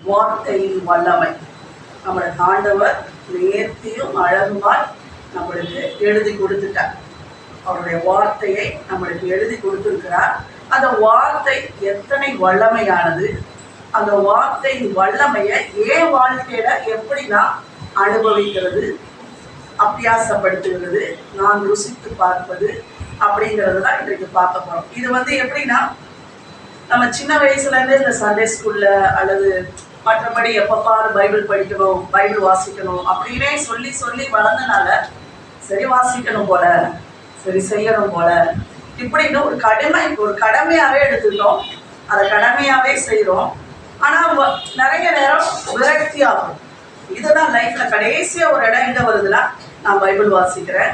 வார்த்தையின் வல்லமை. நம்மளோட ஆண்டவர் நேர்த்தியும் அழகுமாய் நம்மளுக்கு எழுதி கொடுத்துட்டார். அவருடைய வார்த்தையை நம்மளுக்கு எழுதி கொடுத்திருக்கிறார். அந்த வார்த்தை எத்தனை வல்லமையானது, அந்த வார்த்தையின் வல்லமையை ஏன் வாழ்க்கையில எப்படி நான் அனுபவிக்கிறது, அபியாசப்படுத்துகிறது, நான் ருசித்து பார்ப்பது அப்படிங்கிறது தான் இன்றைக்கு பார்க்க போறோம். இது எப்படின்னா, நம்ம சின்ன வயசுல இருந்து இந்த சண்டே ஸ்கூல்ல அல்லது மற்றபடி எப்பப்பாரு பைபிள் படிக்கணும், பைபிள் வாசிக்கணும் அப்படின்னே சொல்லி சொல்லி வளர்ந்தனால சரி வாசிக்கணும் போல, சரி செய்யணும் போல இப்படின்னு ஒரு கடமையாவே எடுத்துட்டோம். அதை கடமையாவே செய்யறோம். ஆனா நிறைய நேரம் விரக்தி ஆகும். இதுதான் லைஃப்ல கடைசியா ஒரு இடம் எங்க வருதுன்னா, நான் பைபிள் வாசிக்கிறேன்,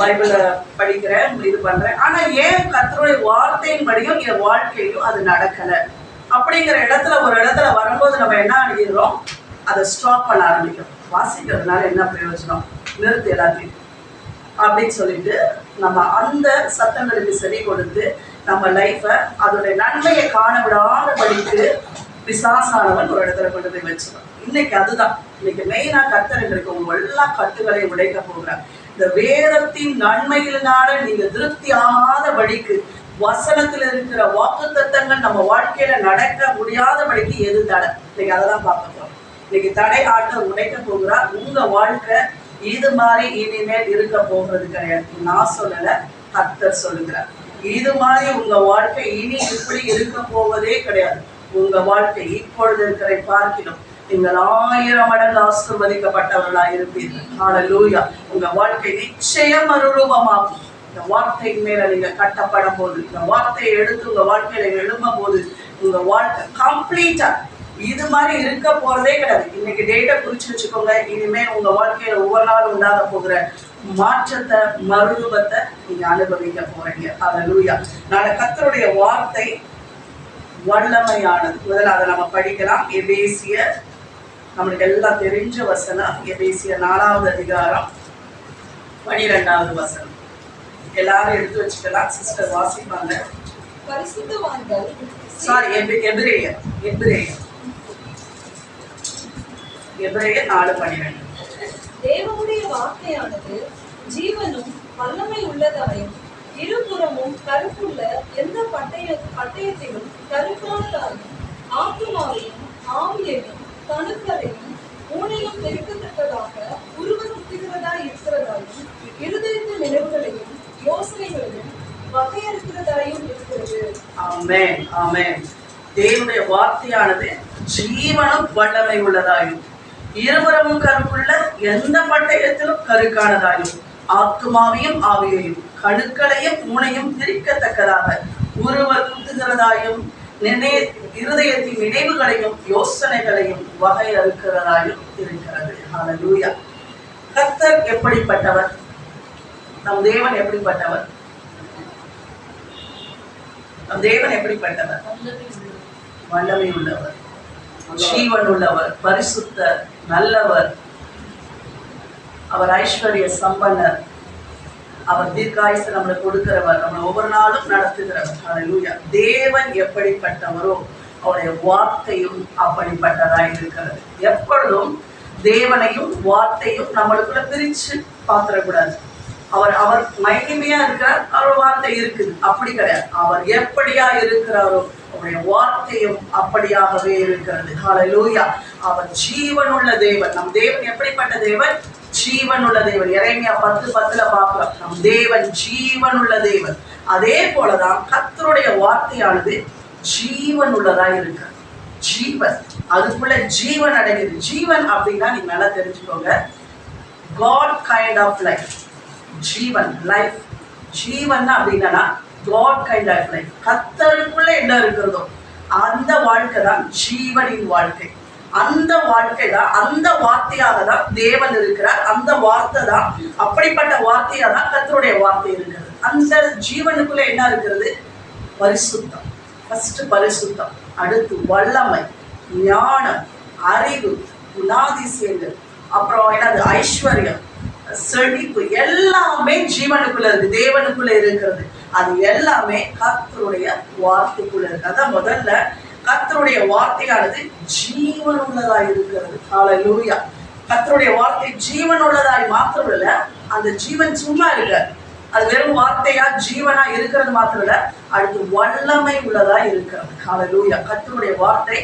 பைபிளை படிக்கிறேன், இது பண்றேன், ஆனா ஏன் கர்த்தருடைய வார்த்தையின் படியும் என் வாழ்க்கையிலும் அது நடக்கல அப்படிங்கிற ஒரு இடத்துல வரும்போது நம்ம என்ன அணிகிறோம், அதை ஸ்டாப் பண்ண ஆரம்பிக்கிறோம். வாசிக்கிறதுனால என்ன பிரயோஜனம், நிறுத்து எல்லாத்தையும் அப்படின்னு சொல்லிட்டு நம்ம அந்த சத்தங்களுக்கு செவி கொடுத்து நம்ம லைஃபை அதோடைய நன்மையை காண விடாதபடிக்கு பிசாசானவன் ஒரு இடத்துல கொண்டு போய் வச்சிடும். இன்னைக்கு மெயினா கர்த்தர்களுக்கு உங்க எல்லா கட்டுகளை உடைக்க போகிறார். இந்த வேதத்தின் நன்மையினால நீங்க திருப்தி ஆகாதபடிக்கு, வசனத்துல இருக்கிற வாக்கு தத்தங்கள் நம்ம வாழ்க்கையில நடக்க முடியாதபடிக்கு எது தடை, இன்னைக்கு அதை தான் பார்க்க போறோம். இன்னைக்கு தடை ஆட்ட உடைக்க போகிறார். உங்க வாழ்க்கை இது மாதிரி இனிமேல் இருக்க போகிறது கிடையாது. நான் சொல்லல, கர்த்தர் சொல்லுகிறார். இது மாதிரி உங்க வாழ்க்கை இனி இப்படி இருக்க போவதே கிடையாது. உங்க வாழ்க்கை இப்பொழுது இருக்கிற பார்க்கிறோம் நீங்கள் 1000 மடங்கு ஆசீர்வதிக்கப்பட்டவர்களாக இருப்பீர்கள். ஹல்லேலூயா. உங்க வாழ்க்கை நிச்சயம் மறுரூபமாகும். இந்த வார்த்தைக்கு மேல நீங்க கட்டப்படும் போது, இந்த வார்த்தையை எடுத்து உங்க வாழ்க்கையில எழும்பும் போது, உங்க வாழ்க்கை கம்ப்ளீட்டா இது மாதிரி இருக்க போறதே கிடையாது. இன்னைக்கு டேட்டை குறிச்சு வச்சுக்கோங்க. இனிமேல் உங்க வாழ்க்கையில ஒவ்வொரு நாள் உண்டாக போகிற மாற்றத்தை, மறுரூபத்தை நீங்க அனுபவிக்க போறீங்க. ஹல்லேலூயா. நாளை கர்த்தருடைய வார்த்தை வல்லமையானது. முதல்ல அதை நம்ம படிக்கலாம். எபேசியர், நம்மளுக்கு எல்லாம் தெரிஞ்ச வசனம். எபேசியர் 4வது அதிகாரம் 12வது வசனம். எல்லாரும் எடுத்து வச்சுக்கலாம். சிஸ்டர் வாசிப்பாங்க. பரிசுத்தவான்கள், எபிரேயர் 4:12. தேவனுடைய வார்த்தையானது ஜீவனும் வல்லமை உள்ளதாயும் இருபுறமும் கருப்புள்ள எந்த பட்டயத்திலும் கருப்பானதாயும் ஆத்துமாவையும் ஆவியையும் கணுக்களையும் ஊனையும் பெருக்கத்தக்கதாக உருவத்துகிறதாய் இருக்கிறதாயும் இருதயத்தின் நினைவுகளையும் யோசனைகளையும் வகையறுக்கிறதாயும் இருக்கிறது. ஆமென், ஆமென். தேவனுடைய வார்த்தையானது ஜீவனும் வல்லமை உள்ளதாயும் இருபுறமும் கருப்புள்ள எந்த பட்டயத்திலும் கருக்கானதாயும் ஆத்துமாவையும் ஆவியையும் கணுக்களையும் ஊனையும் பிரிக்கத்தக்கதாக உருவ குத்துகிறதாயும் இருதயத்தின் நினைவுகளையும் யோசனைகளையும் வகையறுக்கிறதாயும் இருக்கிறது. ஹல்லேலூயா. கர்த்தர் எப்படிப்பட்டவர், நம் தேவன் எப்படிப்பட்டவர், நம் தேவன் எப்படிப்பட்டவர், வல்லமை உள்ளவர், ஜீவன் உள்ளவர், பரிசுத்தர், நல்லவர், அவர் ஐஸ்வர்ய சம்பன்னர், அவர் தீர்க்காயுசை நம்மளுக்கு கொடுக்கிறவர், நம்மளை ஒவ்வொரு நாளும் நடத்துகிறவர். ஹல்லேலூயா. தேவன் எப்படிப்பட்டவரோ அவருடைய வார்த்தையும் அப்படிப்பட்டதாக இருக்கிறது. எப்பொழுதும் தேவனையும் வார்த்தையும் நம்மளுக்குள்ள பிரிச்சு பார்த்துடக்கூடாது. அவர் மகிமையா இருக்கிறார், அவர் வார்த்தை இருக்குது, அப்படி கிடையாது. அவர் எப்படியா இருக்கிறாரோ அவருடைய வார்த்தையும் அப்படியாகவே இருக்கிறது. ஹல்லேலூயா. அவர் ஜீவனுள்ள தேவன். நம் தேவன் எப்படிப்பட்ட தேவன், ஜீவனுள்ள தேவன். எரேமியா 10:10 பார்க்கலாம். நம் தேவன் ஜீவனுள்ள தேவன். அதே போலதான் கர்த்தருடைய வார்த்தையானது ஜீவன் உள்ளதா இருக்கு. ஜீவன், அதுக்குள்ள ஜீவன் அடங்குது. ஜீவன் அப்படின்னா நீங்க நல்லா தெரிஞ்சுக்கோங்க, God kind of life. ஜீவன், லைஃப். ஜீவன் அப்படின்னா God kind of life. கர்த்தருக்குள்ள என்ன இருக்கிறதோ அந்த வாழ்க்கை தான் ஜீவனின் வாழ்க்கை. அந்த வாழ்க்கை தான், அந்த வார்த்தையாக தான் தேவன் இருக்கிறார். அந்த வார்த்தை தான், அப்படிப்பட்ட வார்த்தையாக தான் கர்த்தருடைய வார்த்தை இருக்கிறது. அந்த ஜீவனுக்குள்ள என்ன இருக்கிறது, பரிசுத்தம். ஃபர்ஸ்ட் பரிசுத்தம், அடுத்து வல்லமை, ஞானம், அறிவு, குணாதிசயங்கள், அப்புறம் என்னது ஐஸ்வர்யம், செழிப்பு, எல்லாமே ஜீவனுக்குள்ள இருக்கு, தேவனுக்குள்ள இருக்கிறது. அது எல்லாமே கர்த்தருடைய வார்த்தைக்குள்ள இருக்கு. அதான் முதல்ல கர்த்தருடைய வார்த்தையானது ஜீவன் உள்ளதாய் இருக்கிறது. ஹல்லேலூயா. கர்த்தருடைய வார்த்தை ஜீவன் உள்ளதாய் மாத்திரமல்ல, அந்த ஜீவன் சும்மா இருக்காது. அது வெறும் வார்த்தையா ஜீவனா இருக்கிறது மாத்திரம் இல்ல, அடுத்து வல்லமை உள்ளதா இருக்கிறது. ஹல்லேலூயா. கர்த்தருடைய வார்த்தை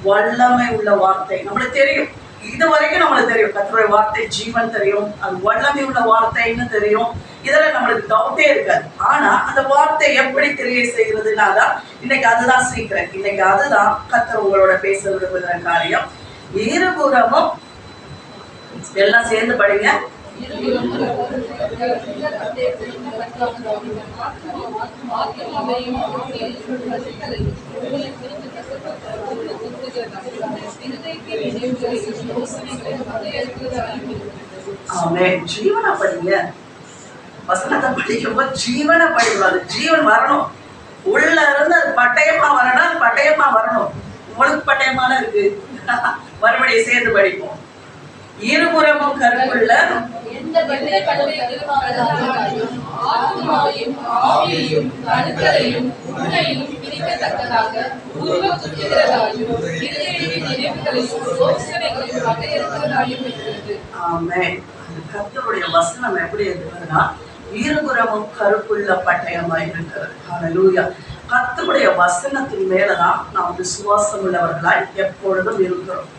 வல்லமை உள்ள வார்த்தை. நம்மளுக்கு தெரியும், இது வரைக்கும் நம்மளுக்கு தெரியும் கர்த்தருடைய வார்த்தை ஜீவன் தெரியும், அது வல்லமை உள்ள வார்த்தைன்னு தெரியும். இதெல்லாம் நம்மளுக்கு டவுட்டே இருக்காது. ஆனா அந்த வார்த்தை எப்படி தெரிய செய்கிறதுனா தான் இன்னைக்கு அதுதான் சீக்கிரம். இன்னைக்கு அதுதான் கர்த்தர் உங்களோட பேச விரும்புகிற காரியம். இருபுறமும் எல்லாம் சேர்ந்து படிங்க. ஆமென். ஜீவனா படிங்க. வசனத்தை படிக்கும்போது ஜீவனை படிக்கூடாது. ஜீவன் வரணும் உள்ள இருந்து. அது பட்டயமா வரணும், அது பட்டயமா வரணும். உங்களுக்கு பட்டயமான இருக்கு. மறுபடியும் சேர்ந்து படிப்போம். இருபுறமும் கருக்குள்ள கர்த்தருடைய வசனம் எப்படி இருக்கிறதுனா இருபுறமும் கருக்குள்ள பட்டயமா இருக்கிறது. ஹல்லேலூயா. கர்த்தருடைய வசனத்தின் மேலதான் நாம் விசுவாசம் உள்ளவர்களாய் எப்பொழுதும் இருக்கிறோம்.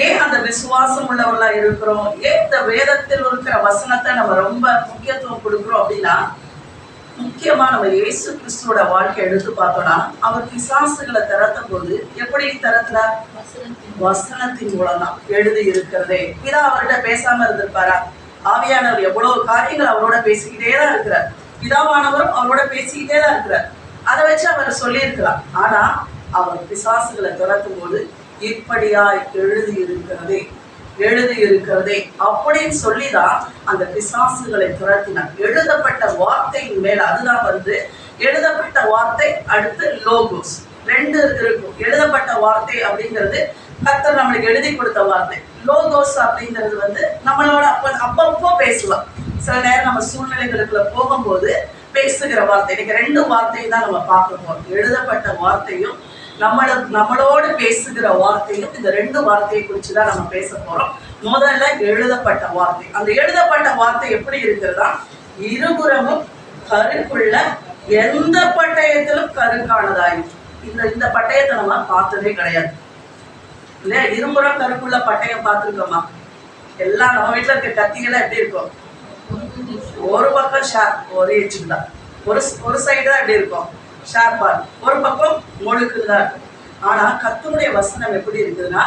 ஏன் அந்த விசுவாசம் உள்ளவர்களா இருக்கிறோம்? ஏன் இந்த வேதத்தில் இருக்கிற வசனத்தை நம்ம ரொம்ப முக்கியத்துவம் கொடுக்கிறோம் அப்படின்னா, முக்கியமா நம்ம இயேசு கிறிஸ்துவோட வாழ்க்கை எடுத்து பார்த்தோம்னா, அவர் பிசாசுகளை திறத்த போது எப்படி திறத்தினார்? வசனத்தின் மூலம் தான். எழுதி இருக்கிறதே. பிதா அவர்கிட்ட பேசாம இருந்திருப்பாரா? ஆவியானவர் எவ்வளவு காரியங்கள் அவரோட பேசிக்கிட்டே தான் இருக்கிறார். பிதாவானவரும் அவரோட பேசிக்கிட்டே தான் இருக்கிறார். அதை வச்சு அவர் சொல்லியிருக்கலாம். ஆனா அவர் பிசாசுகளை திறத்தும் போது இப்படியாய் எழுதி இருக்கிறதே அப்படின்னு சொல்லிதான் அந்த பிசாசுகளை துரத்தினார். எழுதப்பட்ட வார்த்தையின் மேல அதுதான் எழுதப்பட்ட வார்த்தை. அடுத்து லோகோஸ், ரெண்டு இருக்கும். எழுதப்பட்ட வார்த்தை அப்படிங்கிறது கர்த்தர் நம்மளுக்கு எழுதி கொடுத்த வார்த்தை. லோகோஸ் அப்படிங்கிறது நம்மளோட அப்பப்போ பேசலாம். சில நேரம் நம்ம சூழ்நிலைகளுக்குள்ள போகும்போது பேசுகிற வார்த்தை. இன்னைக்கு ரெண்டு வார்த்தையும் தான் நம்ம பார்க்க போறோம். எழுதப்பட்ட வார்த்தையும் நம்மளோடு பேசுகிற வார்த்தையும். இந்த ரெண்டு வார்த்தையை குறிச்சுதான் நம்ம பேச போறோம். முதல்ல எழுதப்பட்ட வார்த்தை. அந்த எழுதப்பட்ட வார்த்தை எப்படி இருக்கிறதா? இருபுறமும் கருக்குள்ள எந்த பட்டயத்திலும் கருக்கானதாயும். இந்த பட்டயத்தை நம்ம பார்த்ததே கிடையாது இல்லையா? இருபுறம் கருக்குள்ள பட்டயம் பார்த்துருக்கோமா? எல்லாம் நம்ம வீட்டுல இருக்க கத்திகள்லாம் எப்படி இருக்கும்? ஒரு பக்கம் ஷார்ப், ஒரு எச்சு தான். ஒரு சைடு தான் எப்படி இருக்கும்? ஷார்ப்பா. ஒரு பக்கம் முழுக்குதான். ஆனா கர்த்தருடைய வசனம் எப்படி இருக்குதுன்னா,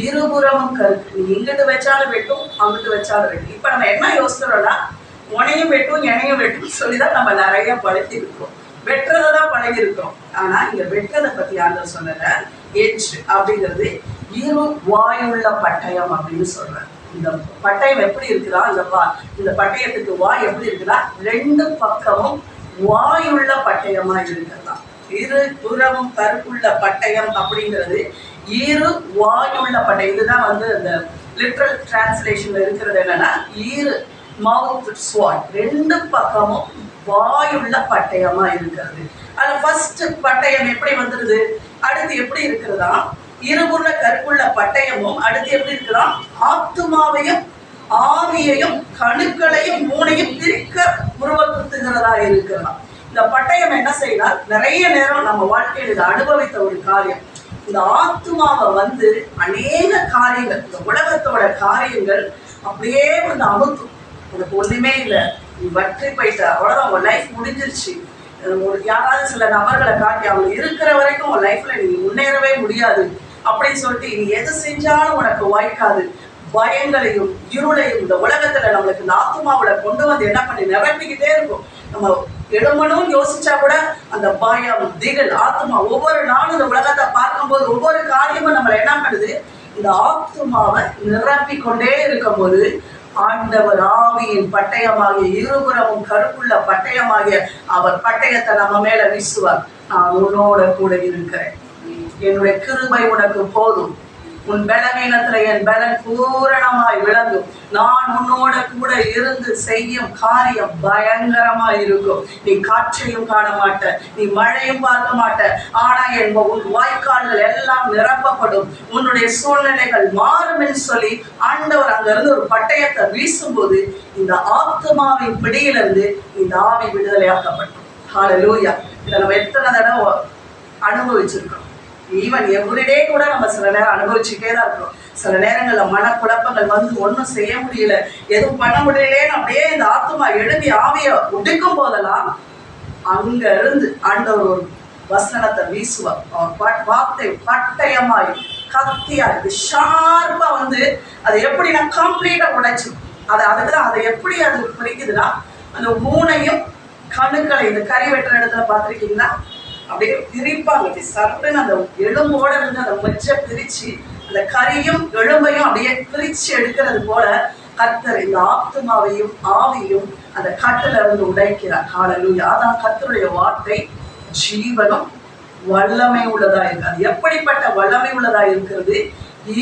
இருபுறமும் கருக்கு. நீ இங்கிட்டு வச்சாலும் வெட்டும், அங்கிட்டு வச்சாலும் வெட்டும். இப்ப நம்ம என்ன யோசிக்கிறோம்னா, உனையும் வெட்டும் எனையும் வெட்டும் சொல்லிதான் நம்ம நிறைய பழகி இருக்கோம். வெட்டுறதை தான் பழகி இருக்கோம். ஆனா இங்க வெட்டுறதை பத்தி ஆண்டவர் சொன்னத எட்ஜ் அப்படிங்கிறது இரு வாயுள்ள பட்டயம் அப்படின்னு சொல்றேன். இந்த பட்டயம் எப்படி இருக்குதா? இந்த பட்டயத்துக்கு வாய் எப்படி இருக்குதா? ரெண்டு பக்கமும் வாயுள்ள பட்டயமா இருக்கிறதா. இரு புறமும் கருப்புள்ள பட்டயம் அப்படிங்கிறது இரு வாயுள்ள பட்டயம். இதுதான் அந்த லிட்ரல் டிரான்ஸ்லேஷன்ல இருக்கிறது என்னன்னா, இரு மவுத் ஸ்வாட், ரெண்டு பக்கமும் வாயுள்ள பட்டயமா இருக்கிறது. அதுல ஃபர்ஸ்ட் பட்டயம் எப்படி வந்துருது? அடுத்து எப்படி இருக்கிறதா? இருபுற கருப்புள்ள பட்டயமும் அடுத்து எப்படி இருக்குதா? ஆத்துமாவையும் ஆவியையும் கணுக்களையும் மூணையும் பிரிக்க உருவகுத்துகிறதா இருக்கிறதா. இந்த பட்டயம் என்ன செய்யலாம்? நிறைய நேரம் நம்ம வாழ்க்கையில் இதை அனுபவித்த ஒரு காரியம். இந்த ஆத்துமாவை அநேக காரியங்கள், இந்த உலகத்தோட காரியங்கள் அப்படியே அமுத்தும். உனக்கு ஒண்ணுமே இல்லை, நீ வற்றி போயிட்ட, அவ்வளவுதான், உன் லைஃப் முடிஞ்சிருச்சு. யாராவது சில நபர்களை காட்டி அவங்க இருக்கிற வரைக்கும் உன் லைஃப்ல நீ முன்னேறவே முடியாது அப்படின்னு சொல்லிட்டு நீ எது செஞ்சாலும் உனக்கு வாய்க்காது. பயங்களையும் இருளையும் இந்த உலகத்துல நம்மளுக்கு இந்த ஆத்துமாவோட கொண்டு என்ன பண்ணி நிரப்பிக்கிட்டே இருக்கும். நம்ம எழுமணும் யோசிச்சா கூட அந்த பயம், திகில், ஆத்மா ஒவ்வொரு நாளும் இந்த உலகத்தை பார்க்கும்போது ஒவ்வொரு காரியமும் நம்மளை என்ன பண்ணுது? இந்த ஆத்துமாவை நிரப்பி கொண்டே இருக்கும் போது ஆண்டவர் ஆவியின் பட்டயமாகிய இருபுறமும் கருப்புள்ள பட்டயமாகிய அவர் பட்டயத்தை நம்ம மேல வீசுவார். நான் உன்னோட கூட இருக்கிறேன், என்னுடைய கிருபை உனக்கு போதும், உன் பலவீனத்துல என் பலன் பூரணமாய் விளங்கும். நான் உன்னோட கூட இருந்து செய்யும் காரியம் பயங்கரமா இருக்கும். நீ காற்றையும் காண மாட்ட, நீ மழையும் பார்க்க மாட்ட, ஆனா உன் வாய்க்கால்கள் எல்லாம் நிரப்பப்படும், உன்னுடைய சூழ்நிலைகள் மாறும் என்று சொல்லி ஆண்டவர் அங்க இருந்து ஒரு பட்டயத்தை வீசும்போது இந்த ஆத்துமாவின் பிடியிலிருந்து இந்த ஆவி விடுதலையாக்கப்பட்டோம். ஹல்லேலூயா. இதை நம்ம எத்தனை தடவை அனுபவிச்சிருக்கோம். ஈவன் எவ்ரிடே கூட நம்ம சில நேரம் அனுபவிச்சுட்டே தான் இருக்கிறோம். சில நேரங்கள்ல மனக்குழப்பங்கள் வந்து ஒன்றும் செய்ய முடியல, எதுவும் பண்ண முடியலேன்னு அப்படியே இந்த ஆத்துமா எழுதி ஆவிய உடைக்கும் போதெல்லாம் அங்க இருந்து ஆண்டவர் ஒரு வசனத்தை வீசுவார். வார்த்தை பட்டயமாய் கத்தியாய் ஷார்ப்பா வந்து அது எப்படின்னா கம்ப்ளீட்டா உடைச்சிடும். அதுக்குதான் அதை எப்படி அது பிரிக்குதுன்னா, அந்த மூனையும் கணுக்களை இந்த கறி வெட்டுற இடத்துல பார்த்துருக்கீங்கன்னா அப்படியே பிரிப்பாங்க. சர்ன்னு அந்த எலும்போட இருந்து அந்த மொச்சை பிரிச்சு அந்த கறியும் எலும்பையும் அப்படியே பிரிச்சு எடுக்கிறது போல கர்த்தர் இந்த ஆத்துமாவையும் ஆவியும் அந்த கட்டுல இருந்து உடைக்கிறார். ஹல்லேலூயா. அதான் கர்த்தருடைய வார்த்தை ஜீவனும் வல்லமை உள்ளதா இருக்கு. அது எப்படிப்பட்ட வல்லமை உள்ளதா இருக்கிறது?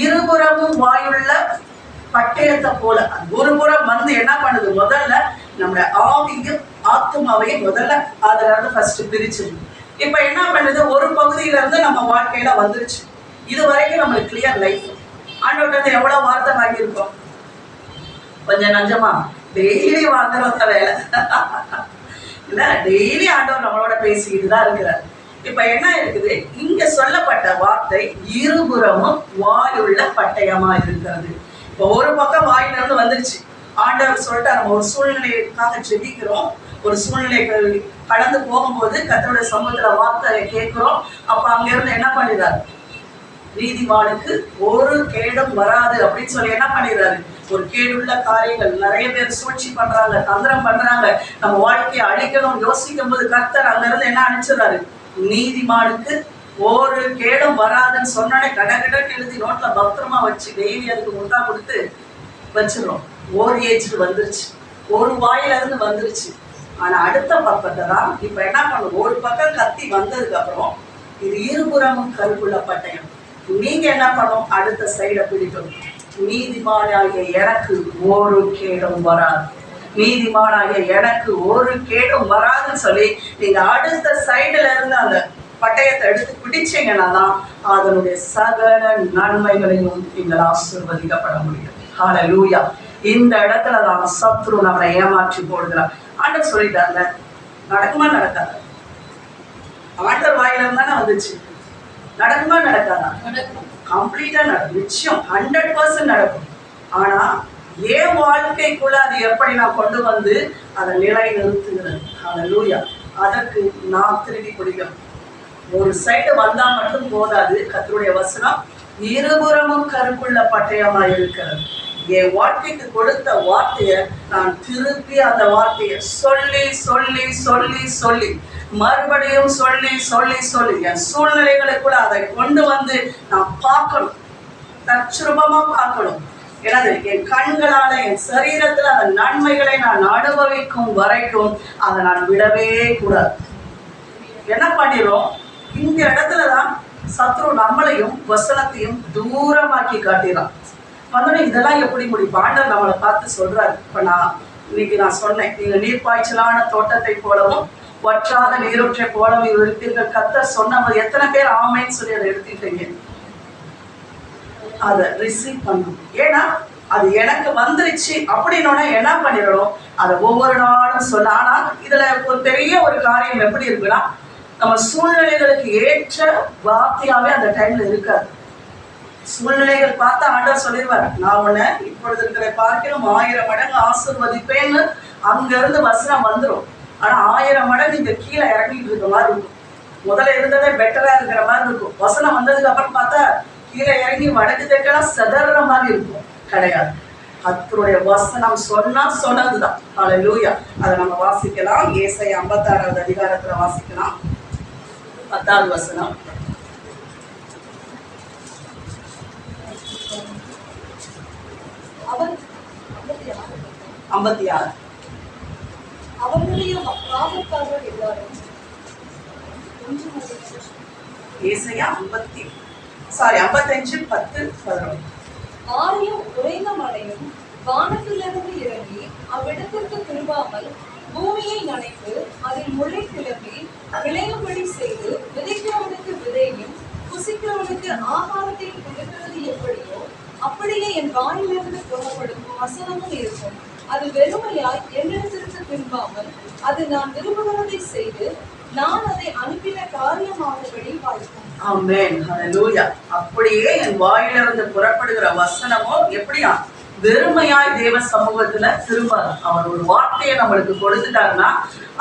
இருபுறமும் வாயுள்ள பட்டயத்தை போல. அது ஒரு புறம் வந்து என்ன பண்ணுது? முதல்ல நம்முடைய ஆவியும் ஆத்துமாவையும் முதல்ல அதுல இருந்து ஃபர்ஸ்ட் பிரிச்சிருக்கு. இப்ப என்ன பண்ணுது? ஒரு பகுதியில இருந்து நம்ம வாழ்க்கையில வந்துருச்சு. இது வரைக்கும் நம்மளுக்கு கிளியர் லைஃப். ஆண்டவர்கிட்ட எவ்வளவு வார்த்தை வாங்கியிருக்கோம்? கொஞ்சம் நஞ்சமா டெய்லி வாங்குறத வேலை இல்ல, டெய்லி ஆண்டவர் நம்மளோட பேசிக்கிட்டு தான் இருக்கிறார். இப்ப என்ன இருக்குது? இங்க சொல்லப்பட்ட வார்த்தை இருபுறமும் வாயுள்ள பட்டயமா இருக்கிறது. இப்போ ஒரு பக்கம் வாயில இருந்து வந்துருச்சு. ஆண்டவர் சொல்லிட்டு நம்ம ஒரு சூழ்நிலைக்காக ஜெபிக்கிறோம், ஒரு சூழ்நிலை கடந்து போகும்போது கர்த்தருடைய சமூகத்துல வார்த்தையை கேட்கிறோம். அப்ப அங்க இருந்து என்ன பண்ணிடுறாரு? நீதிமானுக்கு ஒரு கேடும் வராது அப்படின்னு சொல்லி என்ன பண்ணிடுறாரு? ஒரு கேடுள்ள காரியங்கள் நிறைய பேர் சூழ்ச்சி பண்றாங்க, தந்திரம் பண்றாங்க, நம்ம வாழ்க்கையை அழிக்கணும் யோசிக்கும் போது கர்த்தர் அங்க இருந்து என்ன அனுப்பிச்சிடுறாரு? நீதிமானுக்கு ஒரு கேடும் வராதுன்னு சொன்னானே கடகடன்னு எழுதி நோட்ல பத்திரமா வச்சு டெய்லி அதுக்கு முட்டா கொடுத்து வச்சிடறோம். ஒரு ஏஜ் வந்துருச்சு, ஒரு வாயில இருந்து வந்துருச்சு. ஆனா அடுத்த பக்கத்தை தான் இப்ப என்ன பண்ணும்? ஒரு பக்கம் கத்தி வந்ததுக்கு அப்புறம் இது இருபுறமும் கருப்புள்ள பட்டயம். நீங்க என்ன பண்ணும்? அடுத்த சைடை பிடிக்கணும். நீதிமானாகிய எனக்கு ஒரு கேடும் வராது, நீதிமானாகிய எனக்கு ஒரு கேடும் வராதுன்னு சொல்லி நீங்க அடுத்த சைடுல இருந்து அந்த பட்டயத்தை எடுத்து பிடிச்சீங்கன்னா தான் அதனுடைய சகல நன்மைகளையும் நீங்கள் ஆசீர்வதிக்கப்பட முடியும். ஹல்லேலூயா. இந்த இடத்துல தான் சத்ரு நம்மளை ஏமாற்றி போடுகிறார். ஆண்டவர் சொல்லிட்டாங்க, நடக்குமா நடக்காத? ஆண்டவர் வாயில இருந்தானே வந்துச்சு. நடக்குமா நடக்காதா? கம்ப்ளீட்டா நடக்கும், நிச்சயம் 100% நடக்கும். ஆனா என் வாழ்க்கைக்குள்ள அது எப்படி நான் கொண்டு வந்து அதை நிலை நிறுத்துகிறது? ஹல்லேலூயா. அதற்கு நான் திருடி பிடிக்கும். ஒரு சைடு வந்தா மட்டும் போதாது. கர்த்தருடைய வசனம் இருபுறமும் கருப்புள்ள பட்டயமா இருக்கிறது. என் வாழ்க்கைக்கு கொடுத்த வார்த்தையை நான் திருப்பி அந்த வார்த்தையை சொல்லி சொல்லி சொல்லி சொல்லி மறுபடியும் சொல்லி சொல்லி சொல்லி என் சூழ்நிலைகளுக்குள்ள அதை கொண்டு வந்து நான் பார்க்கணும், தற்சுரூபமா பார்க்கணும். எனது என் கண்களால என் சரீரத்துல அந்த நன்மைகளை நான் அனுபவிக்கும் வரைக்கும் அதை நான் விடவே கூடாது. என்ன பண்ணிடும்? இந்த இடத்துலதான் சத்ரு நம்மளையும் வசனத்தையும் தூரமாக்கி காட்டிடான். வந்தோடனே இதெல்லாம் எப்படி முடியும்? ஆண்டவர் நம்மளை பார்த்து சொல்றாரு. இப்ப இன்னைக்கு நான் சொன்னேன், நீங்க நீர்ப்பாய்ச்சலான தோட்டத்தை போலவும் வற்றாத நீரூற்றை போலவும் இருப்பீர்கள். கர்த்தர் சொன்னது எத்தனை பேர் ஆமைன்னு சொல்லி அதை எடுத்துட்டீங்க? அதை ரிசீவ் பண்ணணும். ஏன்னா அது எனக்கு வந்துருச்சு அப்படின்னோட என்ன பண்ணிடணும்? அதை ஒவ்வொரு நாளும் சொல்ல. ஆனா இதுல ஒரு பெரிய ஒரு காரியம் எப்படி இருக்குன்னா, நம்ம சூழ்நிலைகளுக்கு ஏற்ற வார்த்தையாவே அந்த டைம்ல இருக்காது. சூழ்நிலைகள் பார்த்தா ஆண்டவர் சொல்லிடுவார், நான் உன்னை இப்பொழுது இருக்கிற பார்க்கணும் 1000 மடங்கு ஆசீர்வதிப்பேன்னு அங்க இருந்து வசனம் வந்துடும். ஆனா 1000 மடங்கு இங்க கீழே இறங்கிட்டு இருக்க மாதிரி இருக்கும். முதல்ல இருந்ததே பெட்டரா இருக்கிற மாதிரி இருக்கும். வசனம் வந்ததுக்கு அப்புறம் பார்த்தா கீழே இறங்கி வடக்கு தெற்கெல்லாம் செதற மாதிரி இருக்கும். கிடையாது. கர்த்தருடைய வசனம் சொன்னா சொன்னதுதான். ஹல்லேலூயா. அதை நம்ம வாசிக்கலாம். ஏசாயா 56வது அதிகாரத்துல வாசிக்கலாம். 10வது வசனம். ஏசாயா 56 55:10-11. ஆரியும் உறைந்த மழையும் வானத்திலிருந்து இறங்கி அவ்விடத்திற்கு திரும்பாமல் பூமியை நனைத்து அதில் முளை கிளம்பி விளையும்படி செய்து விதைக்கிறவனுக்கு விதையும் புசிக்கிறவனுக்கு ஆகாரத்தையும் கொடுக்கிறது எப்படியோ அப்படியே என் வாயிலிருந்து புறப்படும் வசனமும் இருக்கும். அது வெறுமையாய் என்னிடத்திற்கு திரும்பாமல் அது நான் விரும்புகிறதை செய்து நான் அதை அனுப்பின காரியமாகும்படி வாய்க்கும். ஆமென், ஹல்லேலூயா. அப்படியே என் வாயிலிருந்து புறப்படுகிற வசனமோ எப்படியா வெறுமையாய் தேவ சமூகத்துல திரும்பாது. அவர் ஒரு வார்த்தையை நம்மளுக்கு கொடுத்துட்டாருன்னா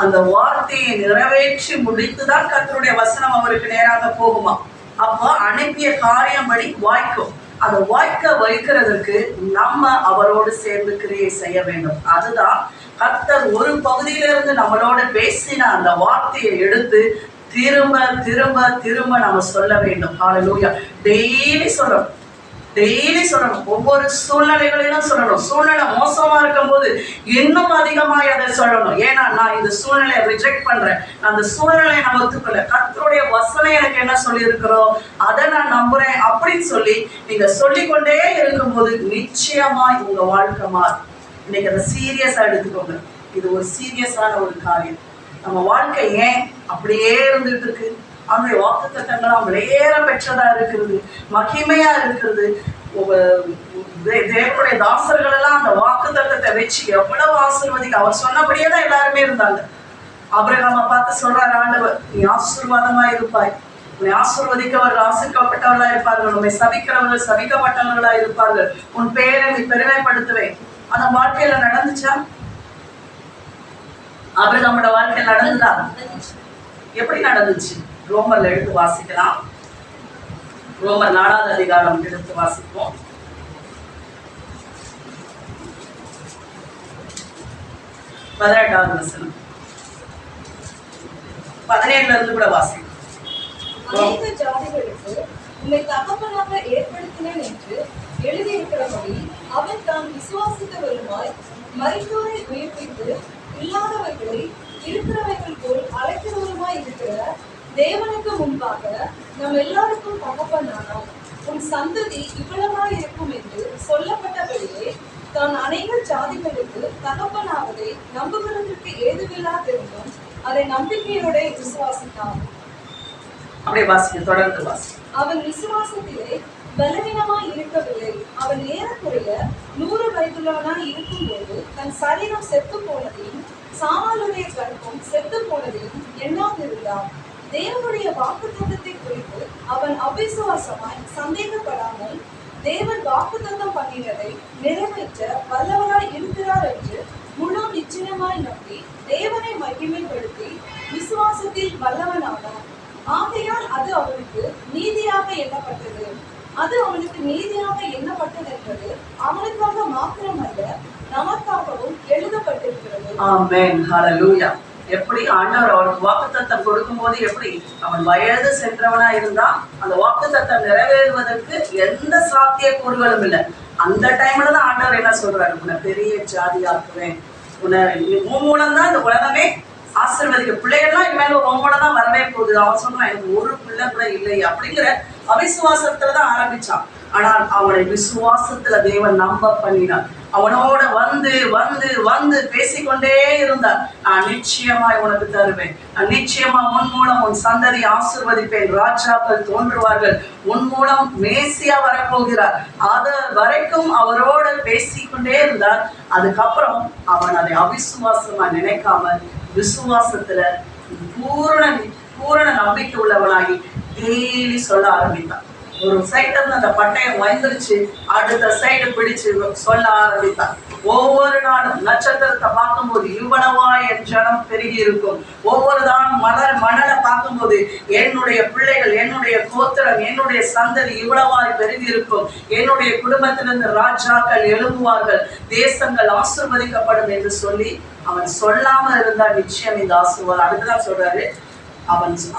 அந்த வார்த்தையை நிறைவேற்றி முடித்துதான் கர்த்தருடைய வசனம் அவருக்கு நேராக போகுமா. அப்போ அனுப்பிய காரியம்படி வாய்க்கும். அதை வாய்க்க வைக்கிறதுக்கு நம்ம அவரோடு சேர்ந்து கிரியை செய்ய வேண்டும். அதுதான் கர்த்தர் ஒரு பகுதியிலிருந்து நம்மளோட பேசின அந்த வார்த்தையை எடுத்து திரும்ப திரும்ப திரும்ப நம்ம சொல்ல வேண்டும். ஹல்லேலூயா. டெய்லி சொல்லணும். ஒவ்வொரு சூழ்நிலைகளிலும் சொல்லணும். சூழ்நிலை மோசமா இருக்கும் போது இன்னும் அதிகமாய் அதை சொல்லணும். ஏன்னா நான் இந்த சூழ்நிலையை ரிஜெக்ட் பண்றேன், அந்த சூழ்நிலையை நான் ஒத்துக்கல, கர்த்தருடைய வசனம் எனக்கு என்ன சொல்லி இருக்கிறோம் அதை நான் நம்புறேன் அப்படின்னு சொல்லி நீங்க சொல்லிக்கொண்டே இருக்கும்போது நிச்சயமாய் உங்க வாழ்க்கை மாறும். இன்னைக்கு அதை சீரியஸா எடுத்துக்கோங்க. இது ஒரு சீரியஸான ஒரு காரியம். நம்ம வாழ்க்கை ஏன் அப்படியே இருந்துட்டு இருக்கு? அவனுடைய வாக்குத்தத்தங்கள் விளையேற பெற்றதா இருக்கிறது, மகிமையா இருக்கிறது. தேவனுடைய தாசர்கள் எல்லாம் அந்த வாக்குத்தத்தத்தை வச்சு எவ்வளவு ஆசீர்வதிக்க அவர் சொன்னபடியே தான் எல்லாருமே இருந்தாங்க. ஆபிரகாமை பார்த்து சொல்றாரு ஆண்டவர், நீ ஆசீர்வாதமா இருப்பாய், உன்னை ஆசீர்வதிக்கவர்கள் ஆசீர்வதிக்கப்பட்டவர்களா இருப்பார்கள், உன்னை சபிக்கிறவர்கள் சபிக்கப்பட்டவர்களா இருப்பார்கள், உன் பேரை நீ பெருமைப்படுத்துவேன். அந்த வாழ்க்கையில நடந்துச்சா? ஆபிரகாமோட வாழ்க்கையில் நடந்துதா? எப்படி நடந்துச்சு? ரோமர்ல எடுத்து வாசிக்கலாம். ரோமர் 4வது அதிகாரம் எடுத்து வாசிப்போம். 18வது வசனம், 17ல இருந்து கூட வாசிப்போம். அநேக ஜாதிகளுக்கு உன்னை தகப்பனாக ஏற்படுத்தினேன் என்று எழுதியிருக்கிறபடி அவன் தான் விசுவாசித்தவருமாய் மரித்தோரை உயிர்ப்பித்து இல்லாதவர்களை இருக்கிறவைகள் போல் அழைக்கிறவருமாய் இருக்கிற தேவனுக்கு முன்பாக நம் எல்லாருக்கும் தகப்பனானாம். உன் சந்ததி இவ்வளவாய் இருக்கும் என்று சொல்லப்பட்டபடியே தான் அநேக ஜாதிகளுக்கு தகப்பனாவதை நம்புகிறதற்கு ஏதுவில்லாதிருந்தும் அதை நம்பிக்கையோட விசுவாசித்தான். அப்படியே வாசிக்க, தொடர்ந்து வாசி. அவன் விசுவாசத்திலே பலவீனமாய் இருக்கவில்லை. அவன் ஏறக்குறைய 100 வயதுள்ளவனாய் இருக்கும்போது தன் சரீரம் செத்து போனதையும் சாமாளுடைய கற்பம் செத்து போனதையும் எண்ணாதிருந்தான். தேவனுடைய வாக்குத்தத்தத்தை குறித்து அவன் அவிசுவாசமாய் சந்தேகப்படாமல் தேவன் வாக்குத்தத்தம் பண்ணினதை நிறைவேற்ற வல்லவராய் இருக்கிறார் என்று முழு நிச்சயமாய் நம்பி தேவனை மகிமைப்படுத்தி விசுவாசத்தில் வல்லவனானான். ஆகையால் அது அவனுக்கு நீதியாக எண்ணப்பட்டது. அது அவனுக்கு நீதியாக எண்ணப்பட்டது என்பது அவனுக்காக மாத்திரமல்ல, நமக்காகவும் எழுதப்பட்டிருக்கிறது. ஆமென், ஹல்லேலூயா. எப்படி ஆண்டவர் அவனுக்கு வாக்குத்தத்தம் கொடுக்கும் போது எப்படி அவன் வயது சென்றவனா இருந்தா அந்த வாக்குத்தத்தம் நிறைவேறுவதற்கு எந்த சாத்தியக்கூறுகளும் இல்லை. அந்த டைம்ல தான் ஆண்டவர் என்ன சொல்றாரு, உன்னை பெரிய ஜாதியாக்குவேன், உன்னை உன் மூலம் தான் இந்த உலகமே ஆசீர்வதிக்க, பிள்ளைகள்லாம் இனிமேல் உன் மூலம் தான் வரவே போகுது. அவன் சொல்றான், எனக்கு ஒரு பிள்ளை கூட இல்லை அப்படிங்கிற அவிசுவாசத்துலதான் ஆரம்பிச்சான். ஆனால் அவனை விசுவாசத்துல தேவன் நம்ப பண்ணினார். அவனோட வந்து வந்து வந்து பேசிக்கொண்டே இருந்தார். நான் நிச்சயமாய் உனக்கு தருவேன், நான் நிச்சயமா உன் மூலம் உன் சந்ததி ஆசீர்வதிப்பேன், ராஜாக்கள் தோன்றுவார்கள், உன் மூலம் மேசியா வரப்போகிறார். அது வரைக்கும் அவரோட பேசிக்கொண்டே இருந்தார். அதுக்கப்புறம் அவன் அதை அவிசுவாசமா நினைக்காம விசுவாசத்துல பூரண நம்பிக்கை உள்ளவனாகி டெய்லி சொல்ல ஆரம்பித்தான். ஒரு சைட்ல இருந்து அந்த பட்டயம் வந்துருச்சு, அடுத்த சைடு பிடிச்சு சொல்ல ஆரம்பித்தான். ஒவ்வொரு நாளும் நட்சத்திரத்தை பார்க்கும்போது இவ்வளவா என் ஜனம் பெருகி இருக்கும், ஒவ்வொரு நாளும் மணலை பார்க்கும்போது என்னுடைய பிள்ளைகள், என்னுடைய கோத்திரம், என்னுடைய சந்ததி இவ்வளவாய் பெருகி இருக்கும், என்னுடைய குடும்பத்திலிருந்து ராஜாக்கள் எழும்புவார்கள், தேசங்கள் ஆசீர்வதிக்கப்படும் என்று சொல்லி அவன் சொல்லாம இருந்தா நிச்சயம் இந்த ஆசீர்வாதம். அதுக்குதான் சொல்றாரு,